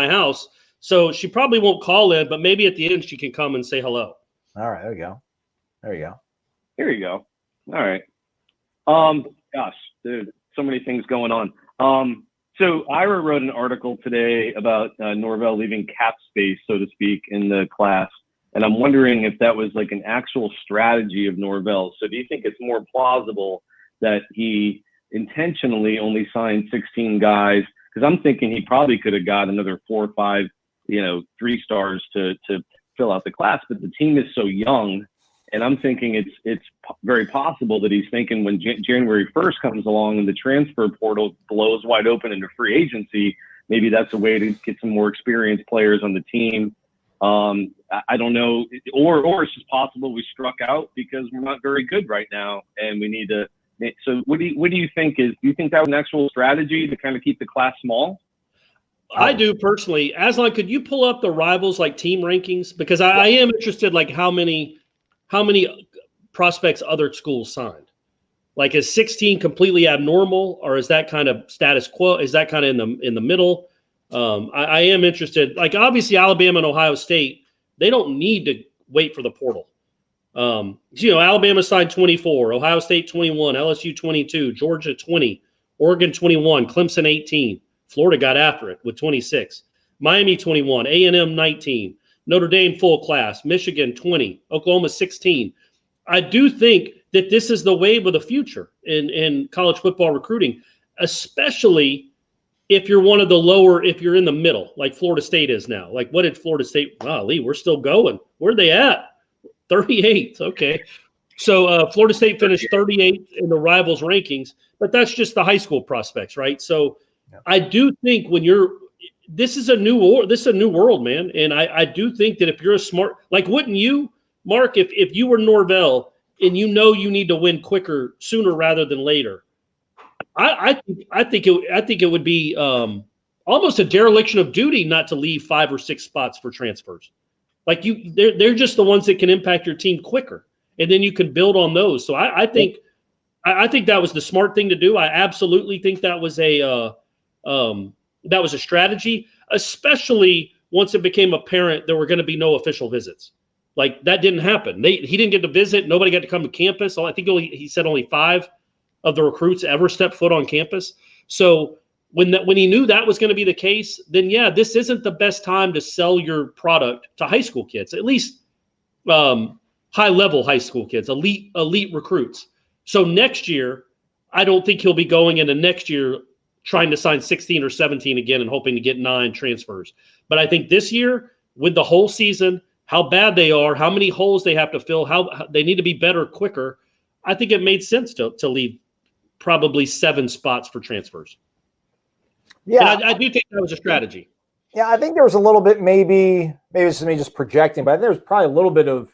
house. So she probably won't call in, but maybe at the end she can come and say hello. All right, there you go. Here you go. All right. Gosh, dude, so many things going on. So Ira wrote an article today about Norvell leaving cap space, so to speak, in the class. And I'm wondering if that was like an actual strategy of Norvell. So do you think it's more plausible that he intentionally only signed 16 guys? Because I'm thinking he probably could have got another 4 or 5 3 stars to fill out the class, but the team is so young, and I'm thinking it's very possible that he's thinking when January 1st comes along and the transfer portal blows wide open into free agency, maybe that's a way to get some more experienced players on the team. I don't know, or it's just possible we struck out because we're not very good right now, and we need to. So what do you think do you think that was an actual strategy to kind of keep the class small? I do personally. Aslan, could you pull up the Rivals like team rankings? Because I am interested, like how many prospects other schools signed. Like, is 16 completely abnormal, or is that kind of status quo? Is that kind of in the middle? I am interested. Like, obviously, Alabama and Ohio State, they don't need to wait for the portal. Alabama signed 24, Ohio State 21, LSU 22, Georgia 20, Oregon 21, Clemson 18. Florida got after it with 26. Miami 21, A&M 19, Notre Dame full class, Michigan 20, Oklahoma 16. I do think that this is the wave of the future in college football recruiting, especially if you're one of the lower, if you're in the middle, like Florida State is now. Like, what did Florida State? Wow, Lee, we're still going. Where are they at? 38th. Okay. So Florida State finished 38th in the Rivals rankings, but that's just the high school prospects, right? So I do think this is a new world, man. And I do think that if you're a smart, like, wouldn't you, Mark, if you were Norvell and you need to win quicker, sooner rather than later, I think it would be almost a dereliction of duty not to leave 5 or 6 spots for transfers. Like, they're just the ones that can impact your team quicker, and then you can build on those. So I think that was the smart thing to do. I absolutely think that was a strategy, especially once it became apparent there were going to be no official visits. Like, that didn't happen. He didn't get to visit. Nobody got to come to campus. I think he said only 5 of the recruits ever stepped foot on campus. So when he knew that was going to be the case, then yeah, this isn't the best time to sell your product to high school kids, at least high-level high school kids, elite recruits. So next year, I don't think he'll be going into next year trying to sign 16 or 17 again and hoping to get 9 transfers. But I think this year, with the whole season, how bad they are, how many holes they have to fill, how they need to be better quicker, I think it made sense to leave probably 7 spots for transfers. Yeah, and I do think that was a strategy. Yeah, I think there was a little bit, maybe it's me just projecting, but I think there was probably a little bit of,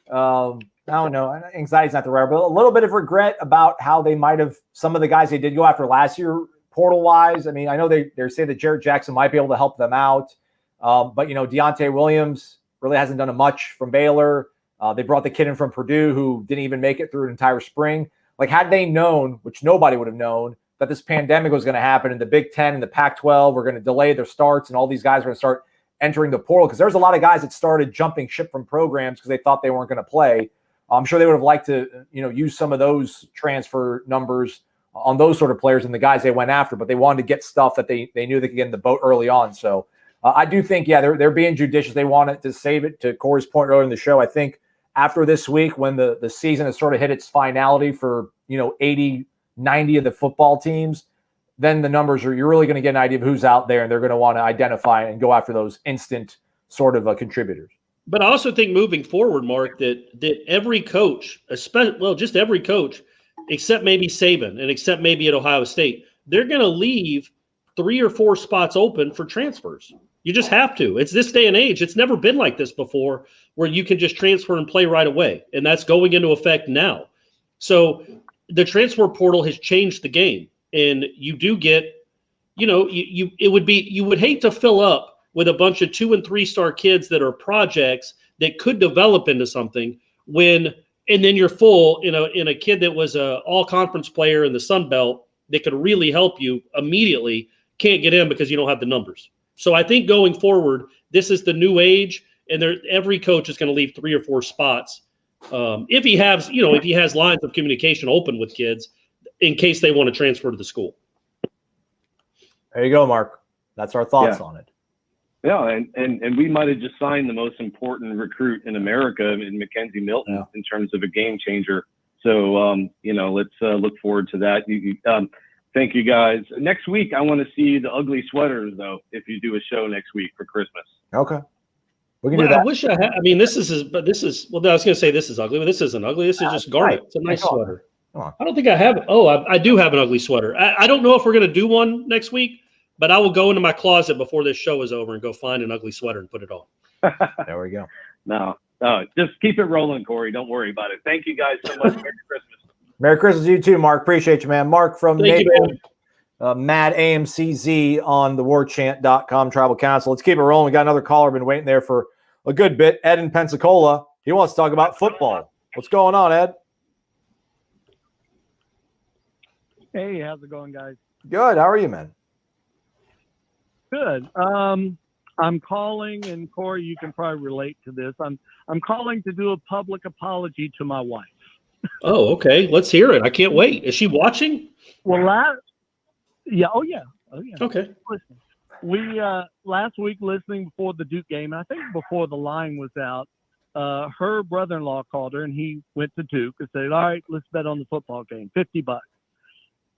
I don't know, anxiety is not the right word, but a little bit of regret about how they might have, some of the guys they did go after last year, portal-wise. I mean, I know they say that Jarrett Jackson might be able to help them out, but, Deontay Williams really hasn't done much from Baylor. They brought the kid in from Purdue who didn't even make it through an entire spring. Like, had they known, which nobody would have known, that this pandemic was going to happen, and the Big Ten and the Pac-12 were going to delay their starts, and all these guys were going to start entering the portal, because there's a lot of guys that started jumping ship from programs because they thought they weren't going to play. I'm sure they would have liked to, use some of those transfer numbers on those sort of players and the guys they went after, but they wanted to get stuff that they knew they could get in the boat early on. So I do think, they're being judicious. They wanted to save it. To Corey's point earlier in the show, I think after this week, when the season has sort of hit its finality for 80, 90 of the football teams, then the numbers you're really going to get an idea of who's out there, and they're going to want to identify and go after those instant sort of contributors. But I also think moving forward, Mark, that every coach, just every coach, except maybe Saban and except maybe at Ohio State, they're going to leave 3 or 4 spots open for transfers. You just have to. It's this day and age. It's never been like this before, where you can just transfer and play right away. And that's going into effect now. So the transfer portal has changed the game. And you do get, you would hate to fill up with a bunch of 2- and 3-star kids that are projects that could develop into something and then you're full in a kid that was a all-conference player in the Sun Belt that could really help you immediately, can't get in because you don't have the numbers. So I think going forward, this is the new age, and every coach is going to leave 3 or 4 spots if he has lines of communication open with kids in case they want to transfer to the school. There you go, Mark. That's our thoughts on it. Yeah, and we might have just signed the most important recruit in America in Mackenzie Milton in terms of a game changer. So, let's look forward to that. Thank you, guys. Next week, I want to see the ugly sweaters, though, if you do a show next week for Christmas. Okay. We can do that. I wish I had. I mean, I was going to say this is ugly, but this isn't ugly. This is just garment. It's a nice sweater. I don't think I have. I do have an ugly sweater. I don't know if we're going to do one next week, but I will go into my closet before this show is over and go find an ugly sweater and put it on. There we go. No, just keep it rolling, Corey. Don't worry about it. Thank you guys so much. Merry Christmas. Merry Christmas to you too, Mark. Appreciate you, man. Mark from Mad AMCZ on the warchant.com Tribal Council. Let's keep it rolling. We got another caller been waiting there for a good bit. Ed in Pensacola. He wants to talk about football. What's going on, Ed? Hey, how's it going, guys? Good. How are you, man? Good. I'm calling, and Corey, you can probably relate to this. I'm calling to do a public apology to my wife. Oh, okay. Let's hear it. I can't wait. Is she watching? Well, oh yeah. Okay. Listen, we last week listening before the Duke game, I think before the line was out, her brother-in-law called her, and he went to Duke and said, "All right, let's bet on the football game, $50."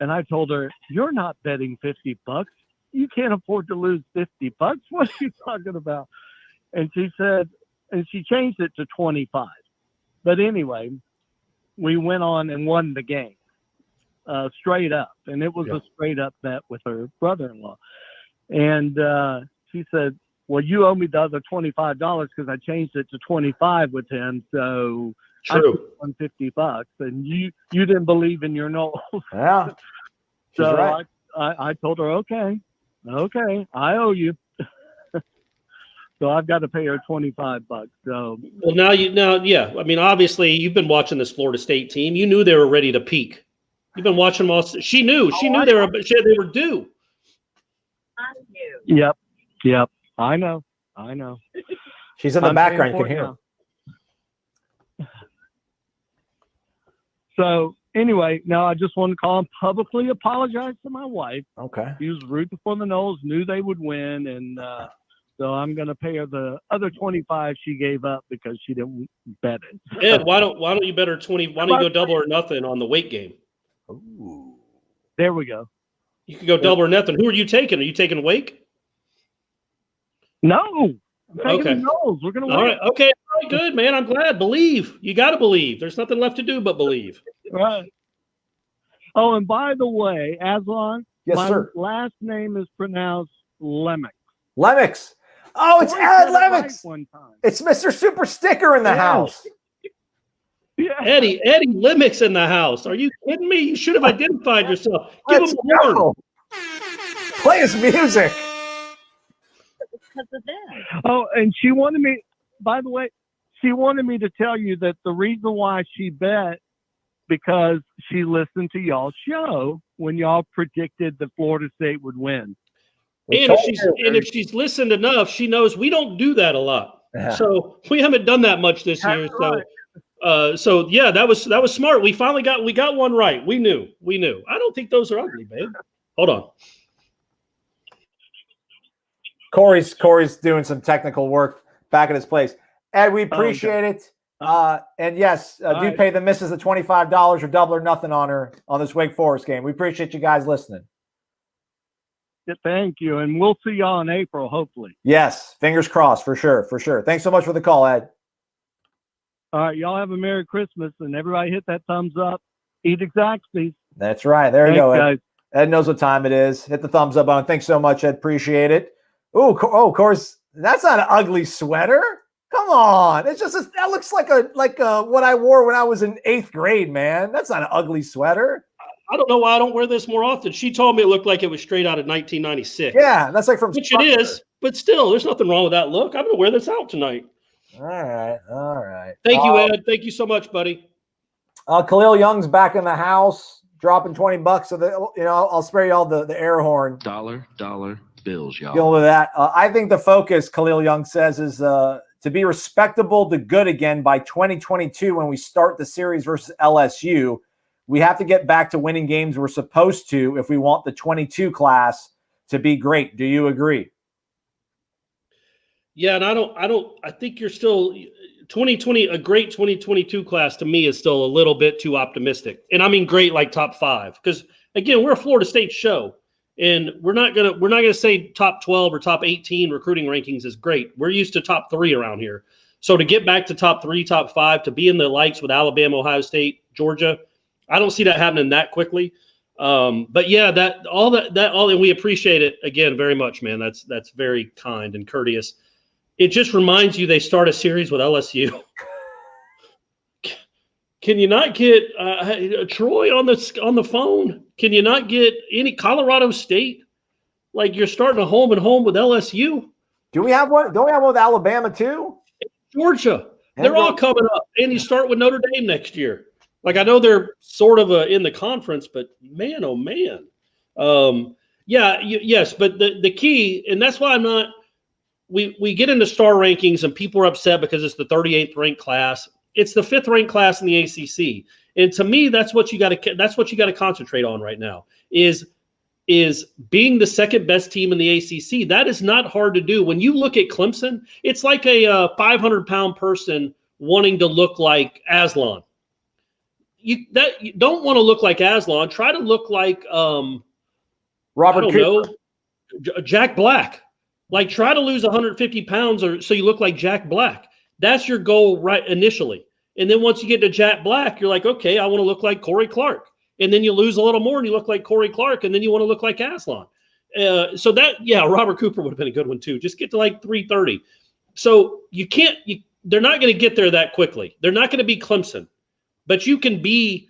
And I told her, "You're not betting $50. You can't afford to lose $50. What are you talking about?" And she said, and she changed it to 25. But anyway, we went on and won the game straight up. And it was a straight up bet with her brother-in-law. And she said, "Well, you owe me the other $25 because I changed it to 25 with him. So True. I won $50. And you didn't believe in your Noles." Yeah. So right. I told her, okay, I owe you. So I've got to pay her $25. So Well, yeah. I mean, obviously, you've been watching this Florida State team. You knew they were ready to peak. You've been watching them all. She knew they were due. Yep. I know. She's in the background. You can hear her. So anyway, now I just want to call and publicly apologize to my wife. Okay. She was rooting for the Noles, knew they would win, and so I'm going to pay her the other 25 she gave up because she didn't bet it. Ed, why don't you bet her 20? Why don't you go double or nothing on the weight game? Ooh. There we go. You could go double or nothing. Who are you taking? Are you taking Wake? No. I'm taking Okay. the Noles. We're going to win. All right. Okay. All right, good, man. I'm glad. Believe. You got to believe. There's nothing left to do but believe. Right. Oh, and by the way, Aslan, Yes, my sir. last name is pronounced Lemix. Lemix. Oh, it's Corey Ed said it right Lemix. one time. It's Mr. Super Sticker in the house. Yeah. Eddie Limmick's in the house. Are you kidding me? You should have identified yourself. Give Let's him a horn. go. Play his music. Oh, and she wanted me, by the way, she wanted me to tell you that the reason why she bet because she listened to y'all's show when y'all predicted that Florida State would win. And if she's listened enough, she knows we don't do that a lot. Yeah. So we haven't done that much this year. Right. So yeah, that was smart. We got one right. We knew. I don't think those are ugly, babe. Hold on. Corey's doing some technical work back at his place. Ed, we appreciate it. And yes, do pay the missus the $25 or double or nothing on her on this Wake Forest game. We appreciate you guys listening. Yeah, thank you. And we'll see y'all in April, hopefully. Yes, fingers crossed for sure. Thanks so much for the call, Ed. All right, y'all have a Merry Christmas, and everybody hit that thumbs up. Eat Exactly. That's right. There you go, Ed. Guys. Ed knows what time it is. Hit the thumbs up button. Thanks so much, Ed. Appreciate it. Oh, of course, that's not an ugly sweater. Come on. It's just that looks like what I wore when I was in 8th grade, man. That's not an ugly sweater. I don't know why I don't wear this more often. She told me it looked like it was straight out of 1996. Yeah, that's like from which it is, but still, there's nothing wrong with that look. I'm going to wear this out tonight. All right. Thank you, Ed. Thank you so much, buddy. Khalil Young's back in the house, dropping $20. So I'll spare you all the air horn. Dollar bills, y'all. Deal with that. I think the focus, Khalil Young says, is to be respectable to good again by 2022 when we start the series versus LSU. We have to get back to winning games we're supposed to if we want the 22 class to be great. Do you agree? Yeah, and I think you're still 2020, a great 2022 class to me is still a little bit too optimistic. And I mean great like top 5. Because again, we're a Florida State show. And we're not gonna say top 12 or top 18 recruiting rankings is great. We're used to top 3 around here. So to get back to top 3, top 5, to be in the likes with Alabama, Ohio State, Georgia, I don't see that happening that quickly. But yeah, and we appreciate it again very much, man. That's very kind and courteous. It just reminds you they start a series with LSU. Can you not get Troy on the phone? Can you not get any Colorado State? Like you're starting a home and home with LSU. Do we have one? Don't we have one with Alabama too? Georgia. They're all coming up. And you start with Notre Dame next year. Like I know they're sort of in the conference, but man, oh man. Yes, but the key, and that's why I'm not. We get into star rankings and people are upset because it's the 38th ranked class. It's the 5th ranked class in the ACC, and to me, that's what you got to concentrate on right now. Is being the second best team in the ACC. That is not hard to do. When you look at Clemson, it's like a 500-pound person wanting to look like Aslan. You don't want to look like Aslan. Try to look like Robert Cooper. Jack Black. Like try to lose 150 pounds or so you look like Jack Black. That's your goal right initially. And then once you get to Jack Black, you're like, okay, I want to look like Corey Clark. And then you lose a little more and you look like Corey Clark. And then you want to look like Aslan. Robert Cooper would have been a good one too. Just get to like 330. So they're not going to get there that quickly. They're not going to be Clemson, but you can be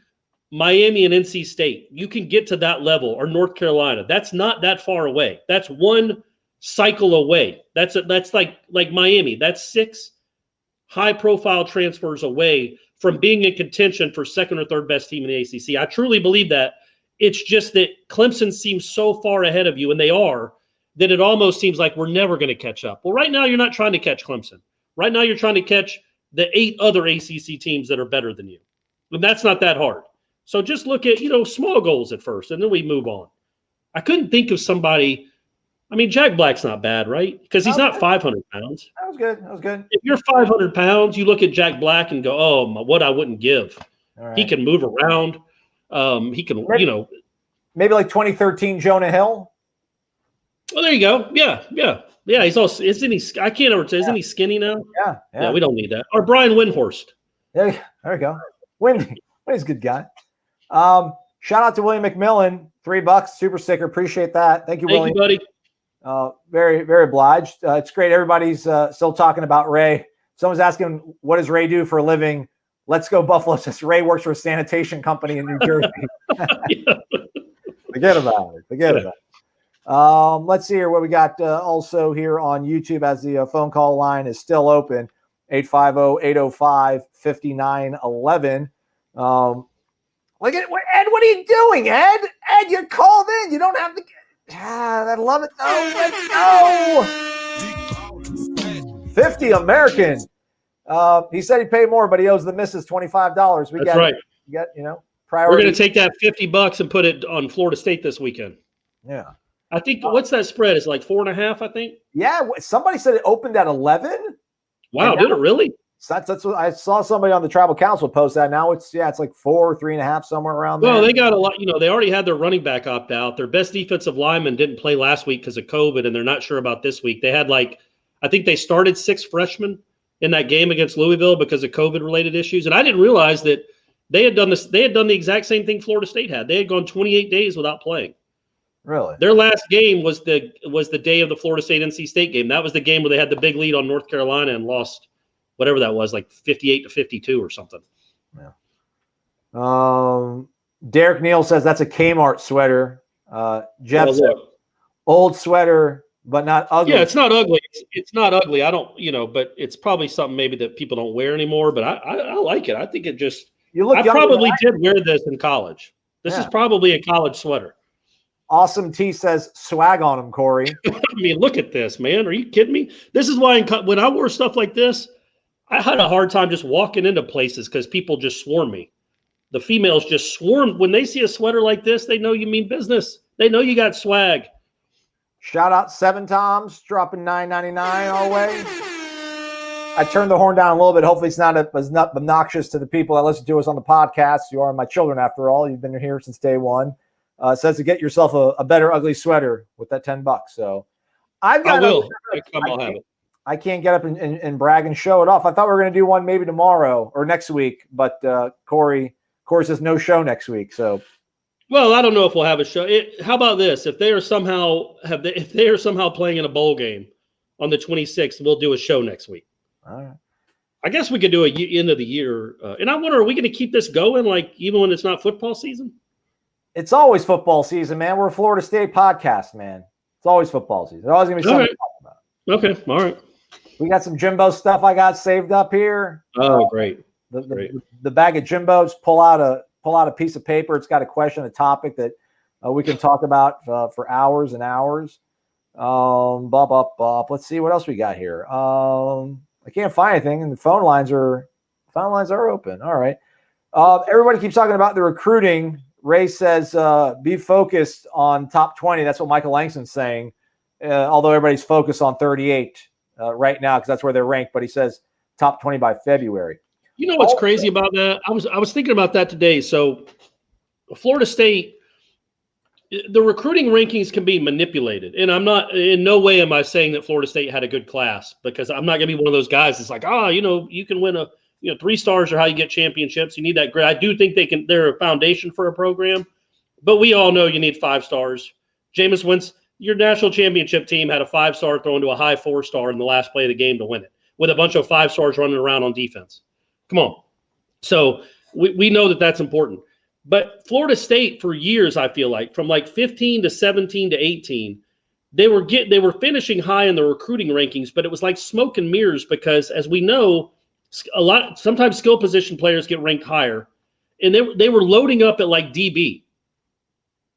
Miami and NC State. You can get to that level or North Carolina. That's not that far away. That's one cycle away. That's like Miami. That's 6 high-profile transfers away from being in contention for second or third best team in the ACC. I truly believe that. It's just that Clemson seems so far ahead of you, and they are, that it almost seems like we're never going to catch up. Well, right now you're not trying to catch Clemson. Right now you're trying to catch the 8 other ACC teams that are better than you. And that's not that hard. So just look at, small goals at first, and then we move on. I couldn't think of somebody. I mean, Jack Black's not bad, right? Because he's not 500 pounds. That was good. If you're 500 pounds, you look at Jack Black and go, oh, what I wouldn't give. Right. He can move around. He can, Maybe like 2013 Jonah Hill. Well, there you go. Yeah. He's also, isn't he isn't he skinny now? Yeah, we don't need that. Or Brian Windhorst. There we go. Windy's a good guy. Shout out to William McMillan, $3, super sticker. Appreciate that. Thank you, William. Thank you, buddy. Very, very obliged. It's great. Everybody's still talking about Ray. Someone's asking, what does Ray do for a living? Let's go Buffalo says Ray works for a sanitation company in New Jersey. Forget about it. Let's see here what we got also here on YouTube as the phone call line is still open, 850-805-5911. Look at Ed. What are you doing, Ed? Ed, you're called in. You don't have to. I love it though. Let's go. 50 American. He said he paid more, but he owes the missus $25. That's right. Get priority. We're going to take that $50 and put it on Florida State this weekend. Yeah. I think what's that spread? It's like 4.5, I think. Yeah. Somebody said it opened at 11. Wow, did it really? That's what I saw somebody on the Tribal Council post that. Now it's like 4, 3.5, somewhere around there. Well, they got a lot. They already had their running back opt out. Their best defensive lineman didn't play last week because of COVID, and they're not sure about this week. They had I think they started 6 freshmen in that game against Louisville because of COVID related issues. And I didn't realize that they had done this. They had done the exact same thing Florida State had. They had gone 28 days without playing. Really? Their last game was the day of the Florida State NC State game. That was the game where they had the big lead on North Carolina and lost whatever that was, like 58-52 or something. Yeah. Derek Neal says that's a Kmart sweater. Jeff said, old sweater, but not ugly. Yeah, it's not ugly. It's not ugly. I don't, but it's probably something maybe that people don't wear anymore. But I like it. I think it just. I probably did wear this in college. This is probably a college sweater. Awesome T says swag on him, Corey. I mean, look at this, man. Are you kidding me? This is why when I wore stuff like this, I had a hard time just walking into places because people just swarm me. The females just swarm. When they see a sweater like this, they know you mean business. They know you got swag. Shout out 7 Toms, dropping $9.99 our way. I turned the horn down a little bit. Hopefully it's not obnoxious to the people that listen to us on the podcast. You are my children, after all. You've been here since day one. It says to get yourself a better ugly sweater with that $10. So I've got. I will. I'll have it. I can't get up and brag and show it off. I thought we were going to do one maybe tomorrow or next week, but Corey says no show next week. So, well, I don't know if we'll have a show. How about this? If they are somehow playing in a bowl game on the 26th, we'll do a show next week. All right. I guess we could do end of the year. And I wonder, are we going to keep this going even when it's not football season? It's always football season, man. We're a Florida State podcast, man. It's always football season. There's always going to be something to talk about. Okay. All right. We got some Jimbo stuff I got saved up here. Oh, great. The bag of Jimbos, pull out a piece of paper. It's got a question, a topic that we can talk about for hours and hours. Let's see what else we got here. I can't find anything, and the phone lines are open. All right. Everybody keeps talking about the recruiting. Ray says be focused on top 20. That's what Michael Langston's saying. Although everybody's focused on 38 right now because that's where they're ranked. But he says top 20 by February. You know what's crazy about that? I was thinking about that today. So Florida State, the recruiting rankings can be manipulated. And I'm not, in no way am I saying that Florida State had a good class, because I'm not going to be one of those guys that's like, you can win 3 stars are how you get championships. You need that grade. I do think they're a foundation for a program, but we all know you need 5 stars. Jameis Winston, your national championship team had a 5-star thrown to a high 4-star in the last play of the game to win it, with a bunch of 5 stars running around on defense. Come on. So we know that that's important. But Florida State, for years, I feel like, from like 15 to 17 to 18, they were finishing high in the recruiting rankings, but it was like smoke and mirrors because, as we know, sometimes skill position players get ranked higher, and they were loading up at like DB,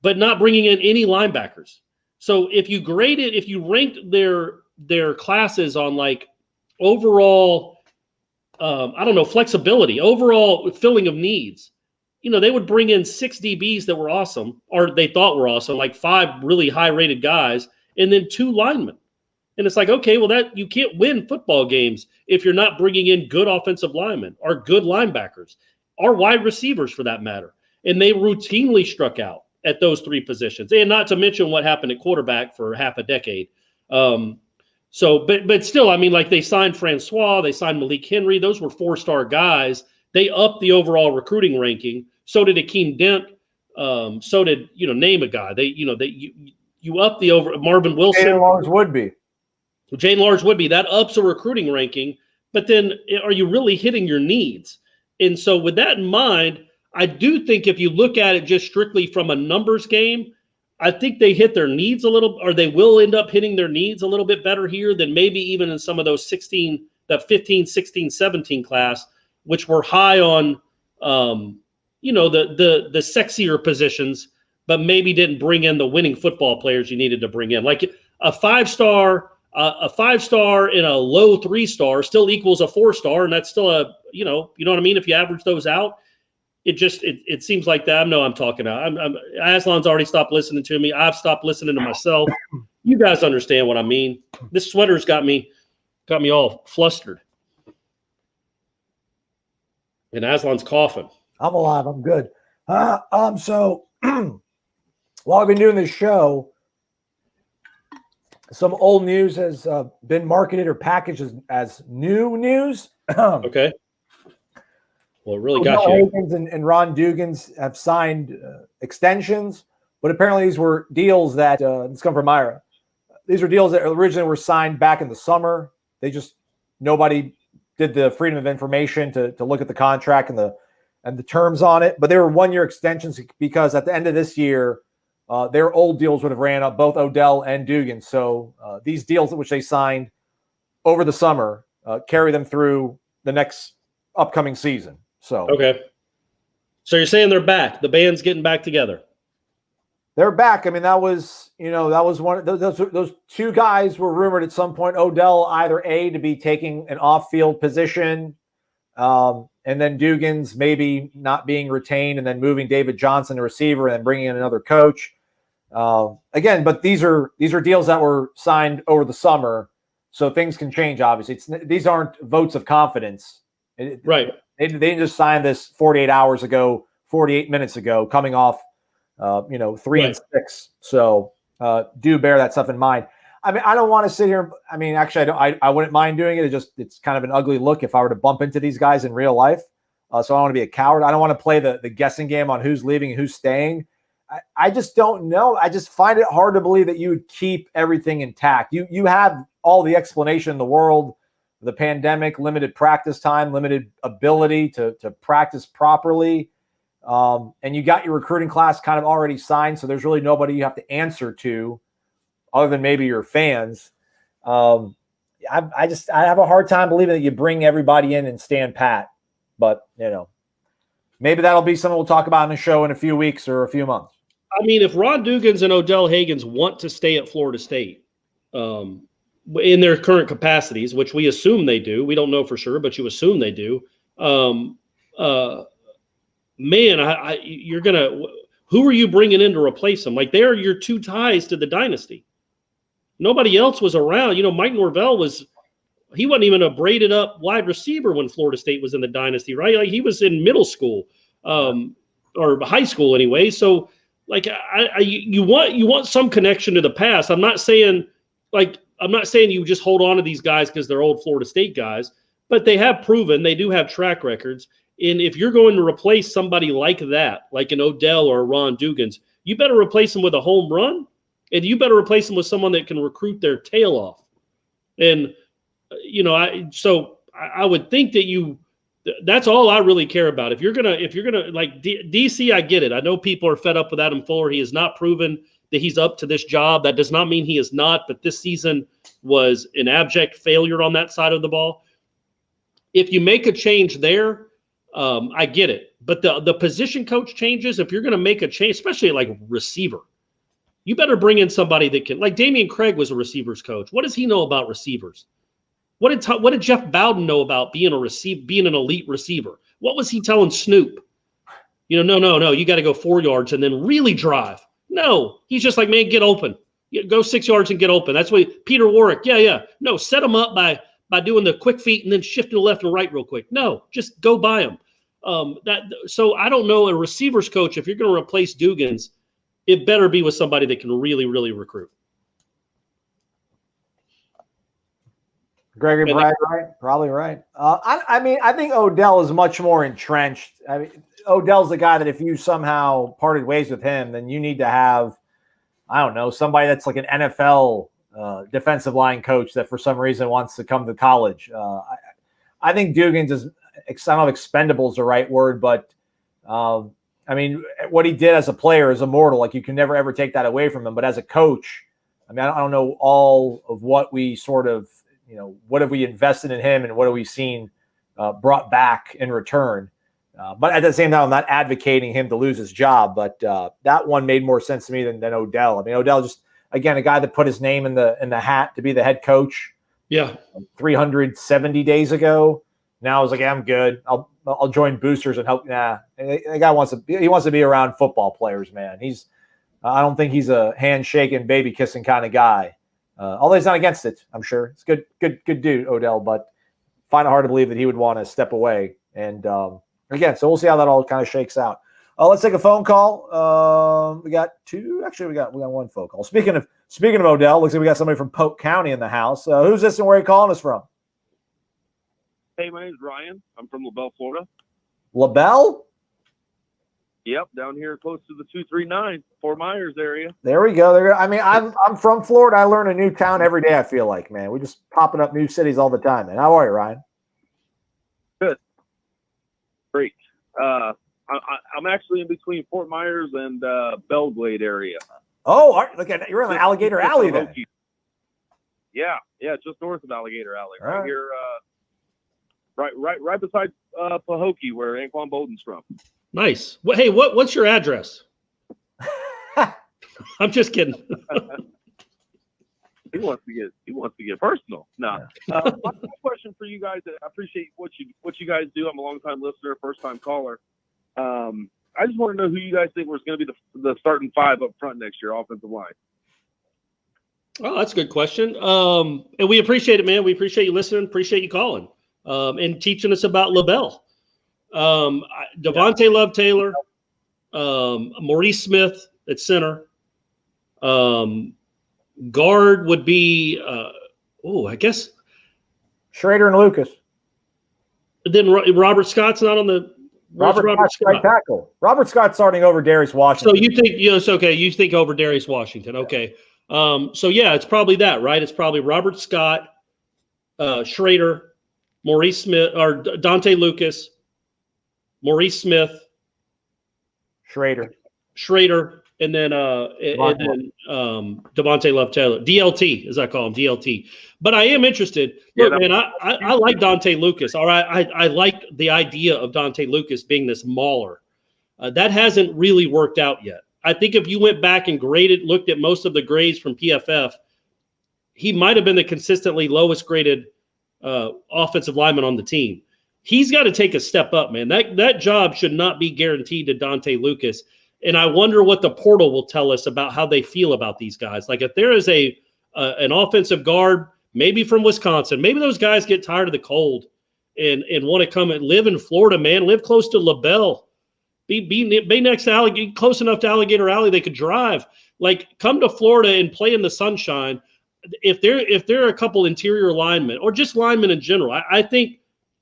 but not bringing in any linebackers. So if you ranked their classes on like overall, flexibility, overall filling of needs, they would bring in 6 DBs that were awesome, or they thought were awesome, like 5 really high-rated guys, and then 2 linemen. And it's like, okay, well, that you can't win football games if you're not bringing in good offensive linemen or good linebackers or wide receivers for that matter. And they routinely struck out at those 3 positions, and not to mention what happened at quarterback for half a decade. But still, I mean, like they signed Francois, they signed Malik Henry. Those were 4-star guys. They upped the overall recruiting ranking. So did Akeem Dent. So did, name a guy. You up the Marvin Wilson. Jane Large would be. That ups a recruiting ranking. But then are you really hitting your needs? And so with that in mind, I do think if you look at it just strictly from a numbers game, I think they hit their needs a little, or they will end up hitting their needs a little bit better here than maybe even in some of those 15, 16, 17 class, which were high on the sexier positions, but maybe didn't bring in the winning football players you needed to bring in. Like a 5-star, a 5-star and a low 3-star still equals a 4-star, and that's still a you know what I mean. If you average those out, it seems like that. I know I'm talking out. Aslan's already stopped listening to me. I've stopped listening to myself. You guys understand what I mean. This sweater's got me all flustered. And Aslan's coughing. I'm alive. I'm good. So while I've been doing this show, some old news has been marketed or packaged as new news. Okay. Well, it really got you. Higgins and Ron Dugans have signed extensions, but apparently these were deals that this come from Myra. These were deals that originally were signed back in the summer. Nobody did the freedom of information to look at the contract and the terms on it, but they were 1-year extensions because at the end of this year, their old deals would have ran up, both Odell and Dugans. So these deals which they signed over the summer carry them through the next upcoming season. So okay. So you're saying they're back. The band's getting back together. They're back. I mean, that was one of those two guys were rumored at some point. Odell either to be taking an off-field position, and then Dugans maybe not being retained, and then moving David Johnson to receiver, and then bringing in another coach. Again, but these are deals that were signed over the summer, so things can change. Obviously, these aren't votes of confidence. Right. They didn't just sign this 48 hours ago, 48 minutes ago, coming off 3 and 6. So do bear that stuff in mind. I mean, I don't want to sit here. I mean, actually, I wouldn't mind doing it. It's kind of an ugly look if I were to bump into these guys in real life. So I don't want to be a coward. I don't want to play the guessing game on who's leaving and who's staying. I just don't know. I just find it hard to believe that you would keep everything intact. You have all the explanation in the world. The pandemic, limited practice time, limited ability to practice properly. And you got your recruiting class kind of already signed, so there's really nobody you have to answer to other than maybe your fans. I have a hard time believing that you bring everybody in and stand pat. But, maybe that'll be something we'll talk about in the show in a few weeks or a few months. I mean, if Ron Dugans and Odell Higgins want to stay at Florida State in their current capacities, which we assume they do, we don't know for sure, but you assume they do, you're going to – who are you bringing in to replace them? Like, they're your two ties to the dynasty. Nobody else was around. Mike Norvell he wasn't even a braided up wide receiver when Florida State was in the dynasty, right? Like, he was in middle school or high school anyway. So, like, you want some connection to the past. I'm not saying you just hold on to these guys because they're old Florida State guys, but they have proven they do have track records. And if you're going to replace somebody like that, like an Odell or a Ron Dugans, you better replace them with a home run, and you better replace them with someone that can recruit their tail off. And I would think that that's all I really care about. If you're gonna like DC, I get it. I know people are fed up with Adam Fuller. He has not proven that he's up to this job. That does not mean he is not, but this season was an abject failure on that side of the ball. If you make a change there, I get it. But the position coach changes, if you're going to make a change, especially like receiver, you better bring in somebody that can, like Damian Craig was a receivers coach. What does he know about receivers? What did Jeff Bowden know about being an elite receiver? What was he telling Snoop? No, you got to go 4 yards and then really drive. No, he's just like, man, get open. Go 6 yards and get open. That's what Peter Warwick. Yeah. No, set him up by doing the quick feet and then shifting to left and right real quick. No, just go by him. So I don't know, a receivers coach, if you're going to replace Dugans, it better be with somebody that can really, really recruit. Gregory Bragg, right? Probably right. I think Odell is much more entrenched. I mean, Odell's the guy that if you somehow parted ways with him, then you need to have, I don't know, somebody that's like an NFL defensive line coach that for some reason wants to come to college. I think Dugans is, I don't know if expendable is the right word, but I mean, what he did as a player is immortal. Like, you can never, ever take that away from him. But as a coach, I mean, I don't know all of what we sort of, what have we invested in him and what have we seen brought back in return. But at the same time, I'm not advocating him to lose his job. But that one made more sense to me than Odell. I mean, Odell just, again, a guy that put his name in the hat to be the head coach. Yeah. 370 days ago. Now I was like, I'm good. I'll join boosters and help. Nah, the guy wants to be around football players, man. I don't think he's a handshaking, baby kissing kind of guy. Although he's not against it, I'm sure. It's good dude, Odell, but find it hard to believe that he would want to step away. And again, so we'll see how that all kind of shakes out. Let's take a phone call. We got two. Actually, we got one phone call. Speaking of Odell, looks like we got somebody from Polk County in the house. Who's this and where are you calling us from? Hey, my name's Ryan. I'm from LaBelle, Florida. LaBelle? Yep, down here close to the 239, Fort Myers area. There we go. I mean, I'm from Florida. I learn a new town every day, I feel like, man. We just popping up new cities all the time, man. How are you, Ryan? Good. Great. I'm actually in between Fort Myers and Belglade area. Oh, look at you're in the Alligator Alley then. Yeah, just north of Alligator Alley, All right right. here, right beside Pahokee, where Anquan Bolden's from. Nice. Well, hey, what's your address? I'm just kidding. He wants to get personal. No. My question for you guys. I appreciate what you guys do. I'm a long time listener, first time caller. I just want to know who you guys think was going to be the starting five up front next year, offensive line. Oh, that's a good question. And we appreciate it, man. We appreciate you listening. Appreciate you calling and teaching us about LaBelle. Devontae Love Taylor, Maurice Smith at center. Guard would be, I guess Schrader and Lucas. Then Robert Scott's not on the. Robert Scott's right tackle. Robert Scott's starting over Darius Washington. So you think okay? You think over Darius Washington? Okay. So yeah, it's probably that, right? It's probably Robert Scott, Schrader, Maurice Smith, or Dante Lucas, Maurice Smith, Schrader, and then Devontae Love Taylor, DLT as I call him, DLT. But I am interested. Look, man, I like Dante Lucas. All right, I like the idea of Dante Lucas being this mauler. That hasn't really worked out yet. I think if you went back and looked at most of the grades from PFF, he might have been the consistently lowest graded offensive lineman on the team. He's got to take a step up, man. That job should not be guaranteed to Dante Lucas. And I wonder what the portal will tell us about how they feel about these guys. Like if there is an offensive guard, maybe from Wisconsin, maybe those guys get tired of the cold and want to come and live in Florida, man. Live close to LaBelle. Be next to Alligator, close enough to Alligator Alley they could drive. Like come to Florida and play in the sunshine. If there are a couple interior linemen or just linemen in general, I think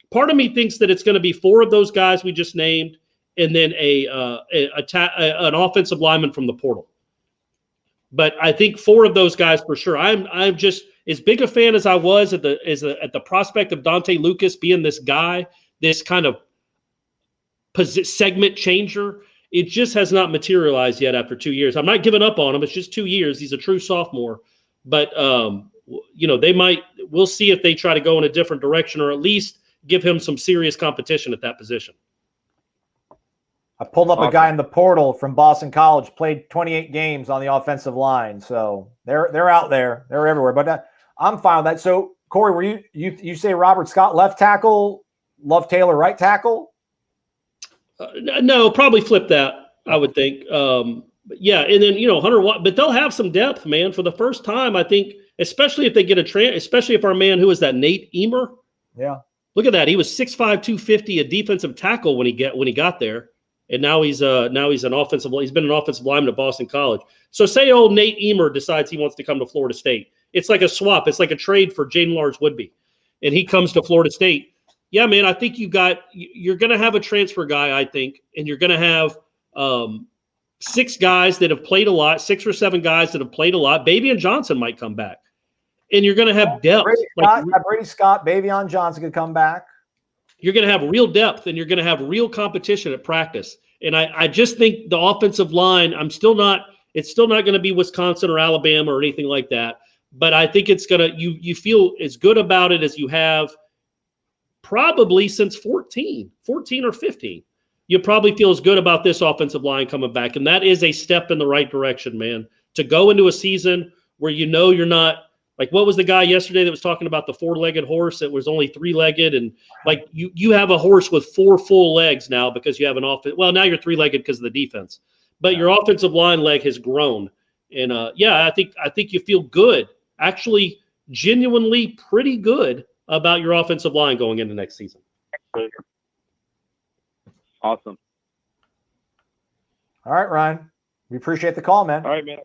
part of me thinks that it's going to be four of those guys we just named, and then an offensive lineman from the portal. But I think four of those guys for sure. I'm just as big a fan as I was at the prospect of Dante Lucas being this guy, this kind of segment changer. It just has not materialized yet after 2 years. I'm not giving up on him. It's just 2 years. He's a true sophomore. But, we'll see if they try to go in a different direction or at least give him some serious competition at that position. I pulled up a guy in the portal from Boston College, played 28 games on the offensive line. So they're out there. They're everywhere. But I'm fine with that. So, Corey, were you say Robert Scott left tackle, Love Taylor right tackle? No, probably flip that, I would think. Yeah, and then, Hunter Watt, but they'll have some depth, man, for the first time, I think, especially if they get especially if our man, who is that, Nate Emer? Yeah. Look at that. He was 6'5", 250, a defensive tackle when he got there. And now he's been an offensive lineman at Boston College. So say old Nate Emer decides he wants to come to Florida State. It's like a swap. It's like a trade for Jaden Lars-Woodby. And he comes to Florida State. Yeah, man, I think you're going to have a transfer guy, I think, and you're going to have 6 guys that have played a lot, 6 or 7 guys that have played a lot. Bavion Johnson might come back. And you're going to have depth. Brady Scott, Bavion Johnson could come back. You're going to have real depth, and you're going to have real competition at practice. And I just think the offensive line, it's still not going to be Wisconsin or Alabama or anything like that. But I think it's going to, you feel as good about it as you have probably since 14 or 15. you probably feel as good about this offensive line coming back. And that is a step in the right direction, man. To go into a season where you're not like, what was the guy yesterday that was talking about the 4-legged horse that was only 3-legged? And like you have a horse with 4 full legs now because you have an offense. Well, now you're 3-legged because of the defense, but your offensive line leg has grown. And I think you feel good, actually genuinely pretty good about your offensive line going into next season. Awesome. All right, Ryan. We appreciate the call, man. All right, man.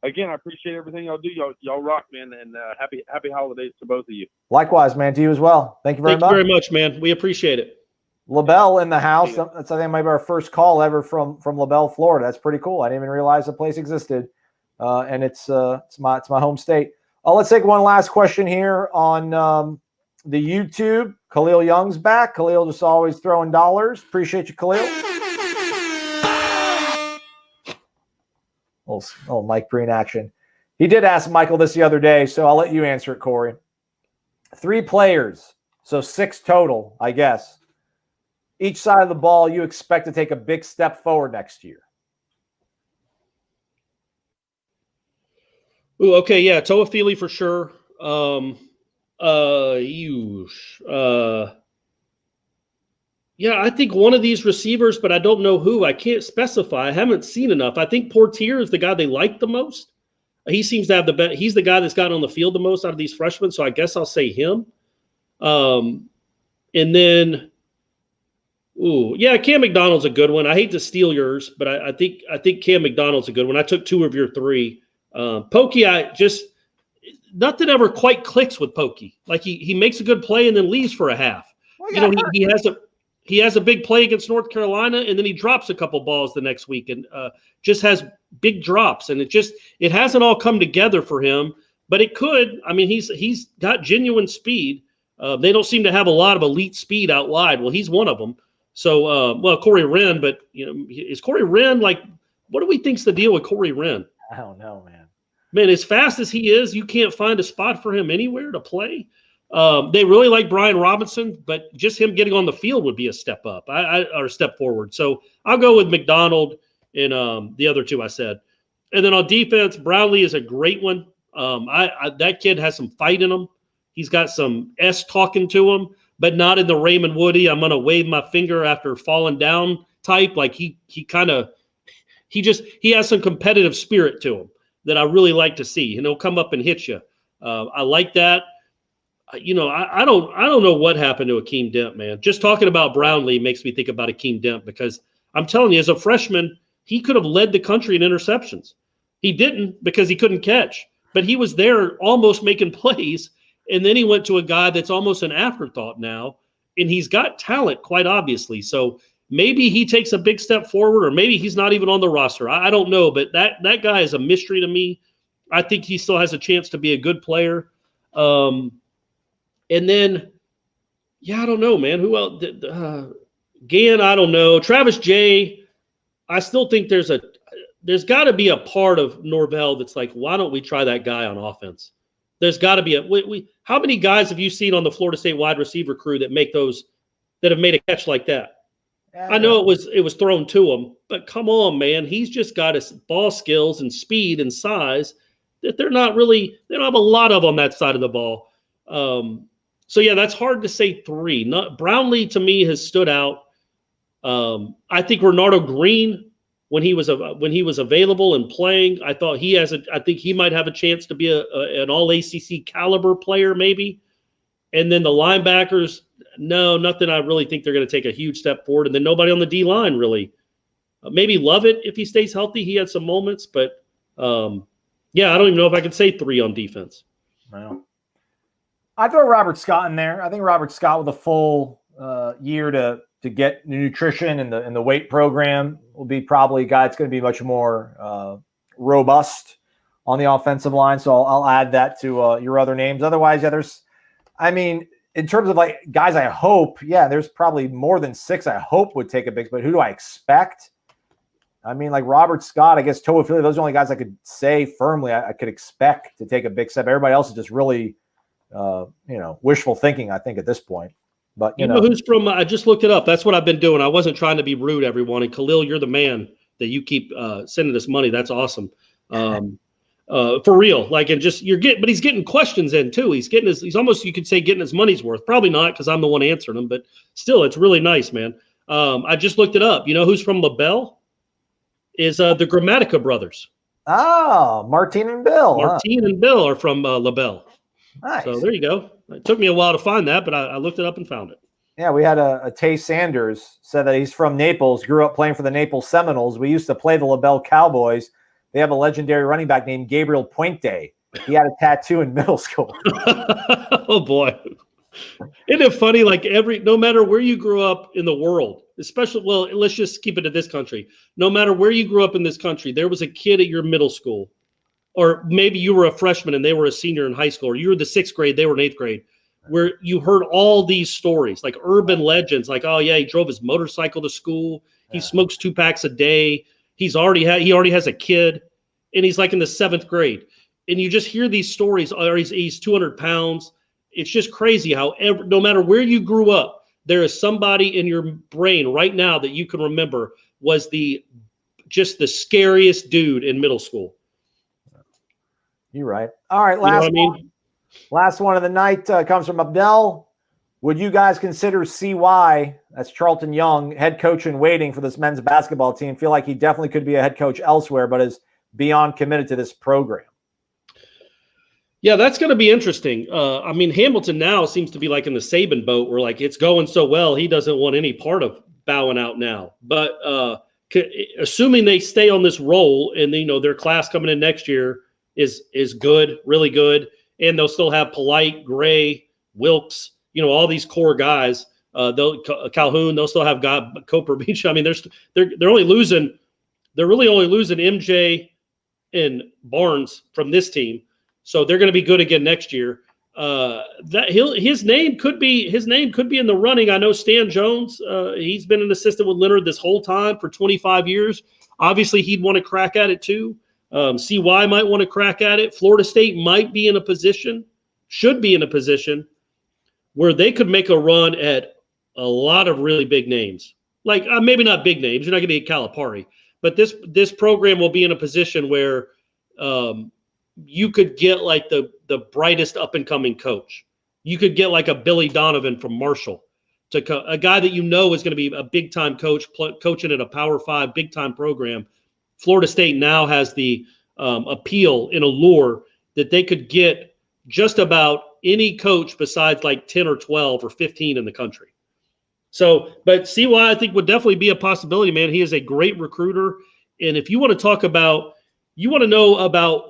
Again, I appreciate everything y'all do. Y'all rock, man, and happy holidays to both of you. Likewise, man, to you as well. Thank you very much. Thank you very much, man. We appreciate it. LaBelle in the house. That's, I think, maybe our first call ever from LaBelle, Florida. That's pretty cool. I didn't even realize the place existed, and it's my home state. Let's take one last question here on the YouTube. Khalil Young's back. Khalil just always throwing dollars. Appreciate you, Khalil. Oh, Mike Green action. He did ask Michael this the other day, so I'll let you answer it, Corey. 3 players, so 6 total, I guess. Each side of the ball, you expect to take a big step forward next year. Ooh, okay, yeah, Toafili for sure. Yeah, I think one of these receivers, but I don't know who. I can't specify. I haven't seen enough. I think Portier is the guy they like the most. He seems to have the best. He's the guy that's gotten on the field the most out of these freshmen, so I guess I'll say him. And then, Cam McDonald's a good one. I hate to steal yours, but I think Cam McDonald's a good one. I took 2 of your 3. Pokey, nothing ever quite clicks with Pokey. Like he makes a good play and then leaves for a half. Well, he has a big play against North Carolina, and then he drops a couple balls the next week and just has big drops. And it hasn't all come together for him, but it could. I mean, he's got genuine speed. They don't seem to have a lot of elite speed out wide. Well, he's one of them. So, Corey Wren, but is Corey Wren what do we think's the deal with Corey Wren? I don't know, man. Man, as fast as he is, you can't find a spot for him anywhere to play. They really like Brian Robinson, but just him getting on the field would be a step up or a step forward. So I'll go with McDonald and the other 2 I said. And then on defense, Brownlee is a great one. That kid has some fight in him. He's got some S talking to him, but not in the Raymond Woody, I'm going to wave my finger after falling down type. Like he has some competitive spirit to him that I really like to see. And he'll come up and hit you. I like that. I don't know what happened to Akeem Dent, man. Just talking about Brownlee makes me think about Akeem Dent because I'm telling you, as a freshman, he could have led the country in interceptions. He didn't because he couldn't catch, but he was there almost making plays. And then he went to a guy that's almost an afterthought now, and he's got talent, quite obviously. So maybe he takes a big step forward, or maybe he's not even on the roster. I don't know, but that guy is a mystery to me. I think he still has a chance to be a good player. And then, I don't know, man. Who else? Gann, I don't know. Travis J, I still think there's got to be a part of Norvell that's like, why don't we try that guy on offense? There's got to be how many guys have you seen on the Florida State wide receiver crew that have made a catch like that? I know it was thrown to him, but come on, man. He's just got his ball skills and speed and size that they don't have a lot of on that side of the ball. That's hard to say 3. Brownlee to me has stood out. I think Renardo Green, when he was available and playing, I think he might have a chance to be an all ACC caliber player maybe. And then the linebackers, nothing. I really think they're going to take a huge step forward. And then nobody on the D line really. Maybe Lovett if he stays healthy. He had some moments, but I don't even know if I could say 3 on defense. Wow. I throw Robert Scott in there. I think Robert Scott with a full year to get nutrition and the weight program will be probably a guy that's going to be much more robust on the offensive line. So I'll add that to your other names. Otherwise, in terms of like guys, I hope, there's probably more than 6 I hope would take a big, but who do I expect? Like Robert Scott, I guess Toafili, those are the only guys I could say firmly I could expect to take a big step. Everybody else is just really, wishful thinking, I think, at this point. But you know who's from? I just looked it up. That's what I've been doing. I wasn't trying to be rude, everyone. And Khalil, you're the man that you keep sending us money. That's awesome. For real. Like, and just but he's getting questions in too. He's almost, you could say, getting his money's worth. Probably not, because I'm the one answering them, but still, it's really nice, man. I just looked it up. You know who's from LaBelle? Is the Grammatica brothers. Oh, Martine and Bill. Martine and Bill are from LaBelle. Nice. So there you go. It took me a while to find that, but I looked it up and found it. Yeah, we had a Tay Sanders said that he's from Naples, grew up playing for the Naples Seminoles. We used to play the LaBelle Cowboys. They have a legendary running back named Gabriel Puente. He had a tattoo in middle school. Oh boy. Isn't it funny? Like no matter where you grew up in the world, especially, well, let's just keep it to this country. No matter where you grew up in this country, there was a kid at your middle school, or maybe you were a freshman and they were a senior in high school, or you were the 6th grade, they were in 8th grade, where you heard all these stories, like urban legends, like, oh yeah, he drove his motorcycle to school. He smokes 2 packs a day. He already has a kid, and he's like in the 7th grade. And you just hear these stories, or he's 200 pounds. It's just crazy how no matter where you grew up, there is somebody in your brain right now that you can remember was just the scariest dude in middle school. You're right. All right, last one of the night comes from Abdel. Would you guys consider CY, that's Charlton Young, head coach in waiting for this men's basketball team? Feel like he definitely could be a head coach elsewhere, but is beyond committed to this program. Yeah, that's going to be interesting. I mean, Hamilton now seems to be like in the Saban boat where like it's going so well, he doesn't want any part of bowing out now. But assuming they stay on this roll and, their class coming in next year is good, really good, and they'll still have Polite, Gray, Wilkes, all these core guys. Calhoun, they'll still have Coper Beach. I mean, they're really only losing MJ and Barnes from this team. So they're going to be good again next year. His name could be in the running. I know Stan Jones. He's been an assistant with Leonard this whole time for 25 years. Obviously, he'd want to crack at it too. CY might want to crack at it. Florida State should be in a position where they could make a run at a lot of really big names. Like maybe not big names. You're not going to get Calipari, but this program will be in a position where you could get like the brightest up and coming coach. You could get like a Billy Donovan from Marshall, a guy that is going to be a big time coach, coaching at a Power 5 big time program. Florida State now has the appeal and allure that they could get just about any coach besides like 10 or 12 or 15 in the country. So, but CY I think would definitely be a possibility, man. He is a great recruiter. And if you want to know about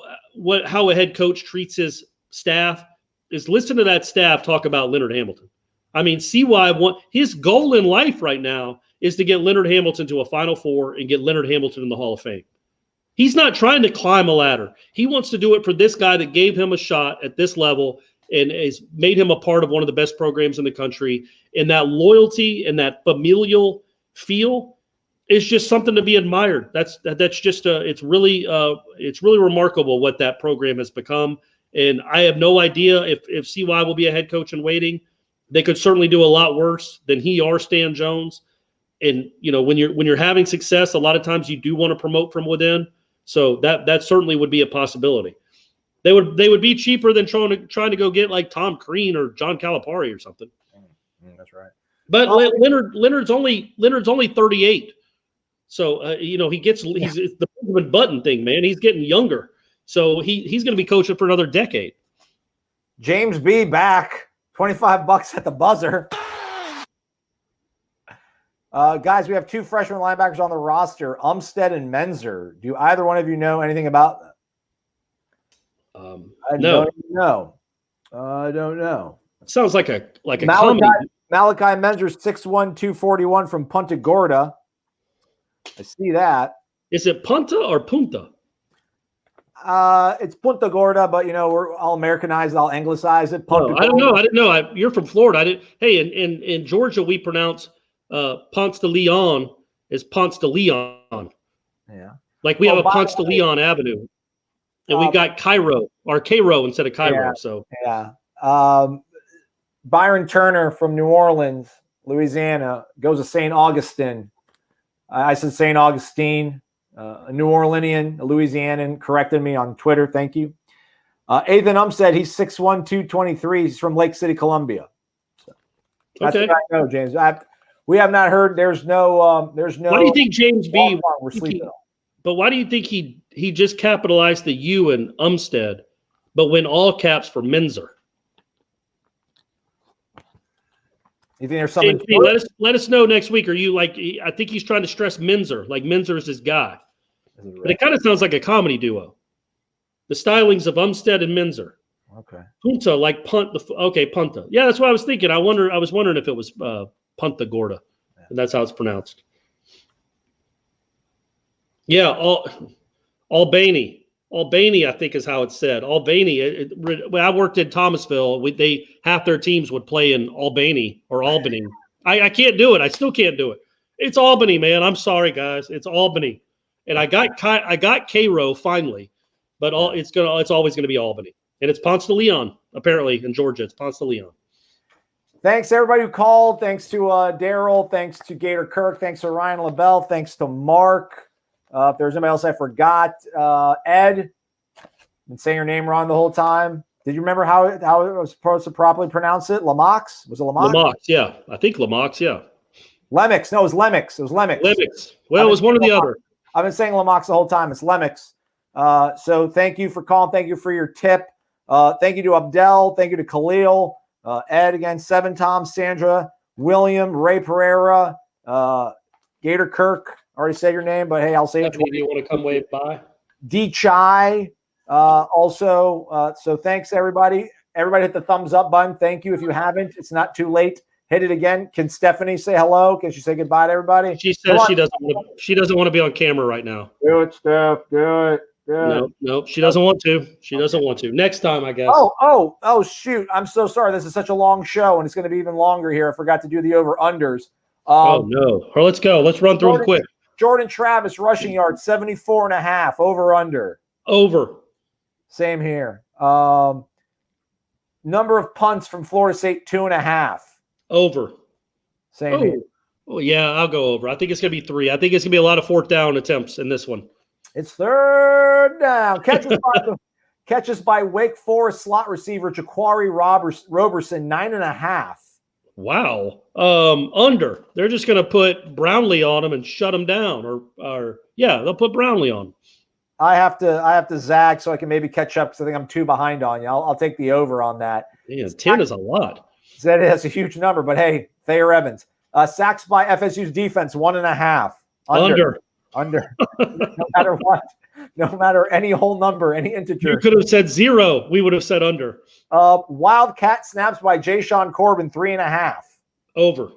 how a head coach treats his staff, is listen to that staff talk about Leonard Hamilton. I mean, his goal in life right now is to get Leonard Hamilton to a Final Four and get Leonard Hamilton in the Hall of Fame. He's not trying to climb a ladder. He wants to do it for this guy that gave him a shot at this level and has made him a part of one of the best programs in the country. And that loyalty and that familial feel is just something to be admired. That's just it's really remarkable what that program has become. And I have no idea if CY will be a head coach in waiting. They could certainly do a lot worse than he or Stan Jones. And when you're having success, a lot of times you do want to promote from within. So that certainly would be a possibility. They would be cheaper than trying to go get like Tom Crean or John Calipari or something. That's right. But Leonard's only 38. So it's the Benjamin Button thing, man. He's getting younger, so he's going to be coaching for another decade. James B. back, $25 at the buzzer. Guys, we have 2 freshman linebackers on the roster, Umstead and Menzer. Do either one of you know anything about them? I no. don't know. I don't know. Sounds like a comedy. Malachi Menzer, 6'1", 241 from Punta Gorda. I see that. Is it Punta or Punta? It's Punta Gorda, but we're all Americanized, all anglicized it. Punta I don't know. I didn't know. You're from Florida. I didn't. Hey, in Georgia, we pronounce Ponce de Leon is Ponce de Leon. Yeah. Like we have a Ponce de Leon Avenue, and we got Cairo or Cairo instead of Cairo. Yeah, so yeah. Byron Turner from New Orleans, Louisiana, goes to St. Augustine. I said St. Augustine. A New Orleanian, a Louisianan, corrected me on Twitter. Thank you. Ethan said he's 6'1", 223. He's from Lake City, Columbia. So that's Okay. what I know, James. We have not heard. There's no. Why do you think James B? We're sleeping on. But why do you think he just capitalized the U in Umstead, but went all caps for Minzer? You think there's something? Hey, let us know next week. Are you like? I think he's trying to stress Minzer, like Minzer is his guy. But it kind of sounds like a comedy duo. The stylings of Umstead and Minzer. Okay. Punta, like punt. Punta. Yeah, that's what I was thinking. I was wondering if it was Punta Gorda, and that's how it's pronounced. Yeah, Albany. Albany, I think is how it's said. Albany. When I worked in Thomasville, half their teams would play in Albany or Albany. I can't do it. I still can't do it. It's Albany, man. I'm sorry, guys. It's Albany, and I got Cairo finally, but it's always gonna be Albany, and it's Ponce de Leon apparently in Georgia. It's Ponce de Leon. Thanks to everybody who called. Thanks to Daryl. Thanks to Gator Kirk. Thanks to Ryan LaBelle. Thanks to Mark. If there's anybody else I forgot, Ed, been saying your name wrong the whole time. Did you remember how it was supposed to properly pronounce it? Lamox? Was it Lamox? Lamox, yeah. I think Lamox, yeah. Lemix. No, it was Lemix. It was Lemix. Lemix. Well, it was one or the other. I've been saying Lamox the whole time. It's Lemix. So thank you for calling. Thank you for your tip. Thank you to Abdel. Thank you to Khalil. Ed again, Seven Tom, Sandra, William, Ray Pereira, Gator Kirk. Already said your name, but hey, I'll say it. Do you want to come wave by? D Chai. Also, so thanks everybody. Everybody hit the thumbs up button. Thank you. If you haven't, it's not too late. Hit it again. Can Stephanie say hello? Can she say goodbye to everybody? She says she doesn't want to be on camera right now. Do it, Steph. Do it. Nope. She doesn't want to. She doesn't want to. Next time, I guess. Oh, shoot. I'm so sorry. This is such a long show, and it's going to be even longer here. I forgot to do the over-unders. Oh, no. Well, let's go. Let's run through them quick. Jordan Travis, rushing yards, 74.5. Over-under. Over. Same here. Number of punts from Florida State, 2.5. Over. Same here. Oh, yeah, I'll go over. I think it's going to be 3. I think it's going to be a lot of fourth down attempts in this one. It's third down. Catches by Wake Forest slot receiver Jaquari Roberson, 9.5. Wow. Under. They're just going to put Brownlee on him and shut him down. Or they'll put Brownlee on. I have to zag so I can maybe catch up because I think I'm 2 behind on you. I'll take the over on that. Yeah, 10 is a lot. That is a huge number, but hey, Thayer Evans. Sacks by FSU's defense, 1.5. Under. No matter what. No matter any whole number, any integer. You could have said 0. We would have said under. Wildcat snaps by Ja'Shawn Corbin, 3.5. Over.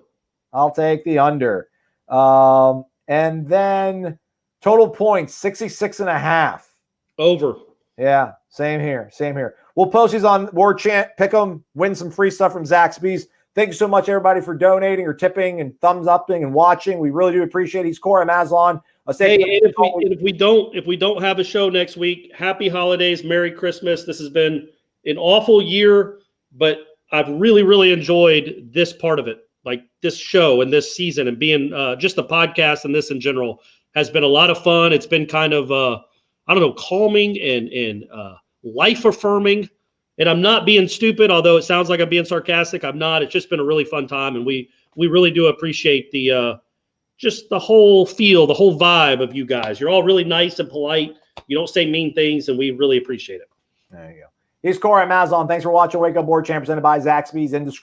I'll take the under. And then total points, 66.5. Over. Yeah, same here. We'll post these on Warchant. Pick them, win some free stuff from Zaxby's. Thank you so much, everybody, for donating or tipping and thumbs upping and watching. We really do appreciate it. He's Corey Maslon. Hey, if we don't have a show next week, happy holidays, Merry Christmas. This has been an awful year, but I've really, really enjoyed this part of it, like this show and this season, and being just the podcast and this in general has been a lot of fun. It's been kind of calming and life affirming. And I'm not being stupid, although it sounds like I'm being sarcastic. I'm not. It's just been a really fun time, and we really do appreciate the just the whole feel, the whole vibe of you guys. You're all really nice and polite. You don't say mean things, and we really appreciate it. There you go. He's Corey Maslon. Thanks for watching Wake Up Warchant, presented by Zaxby's.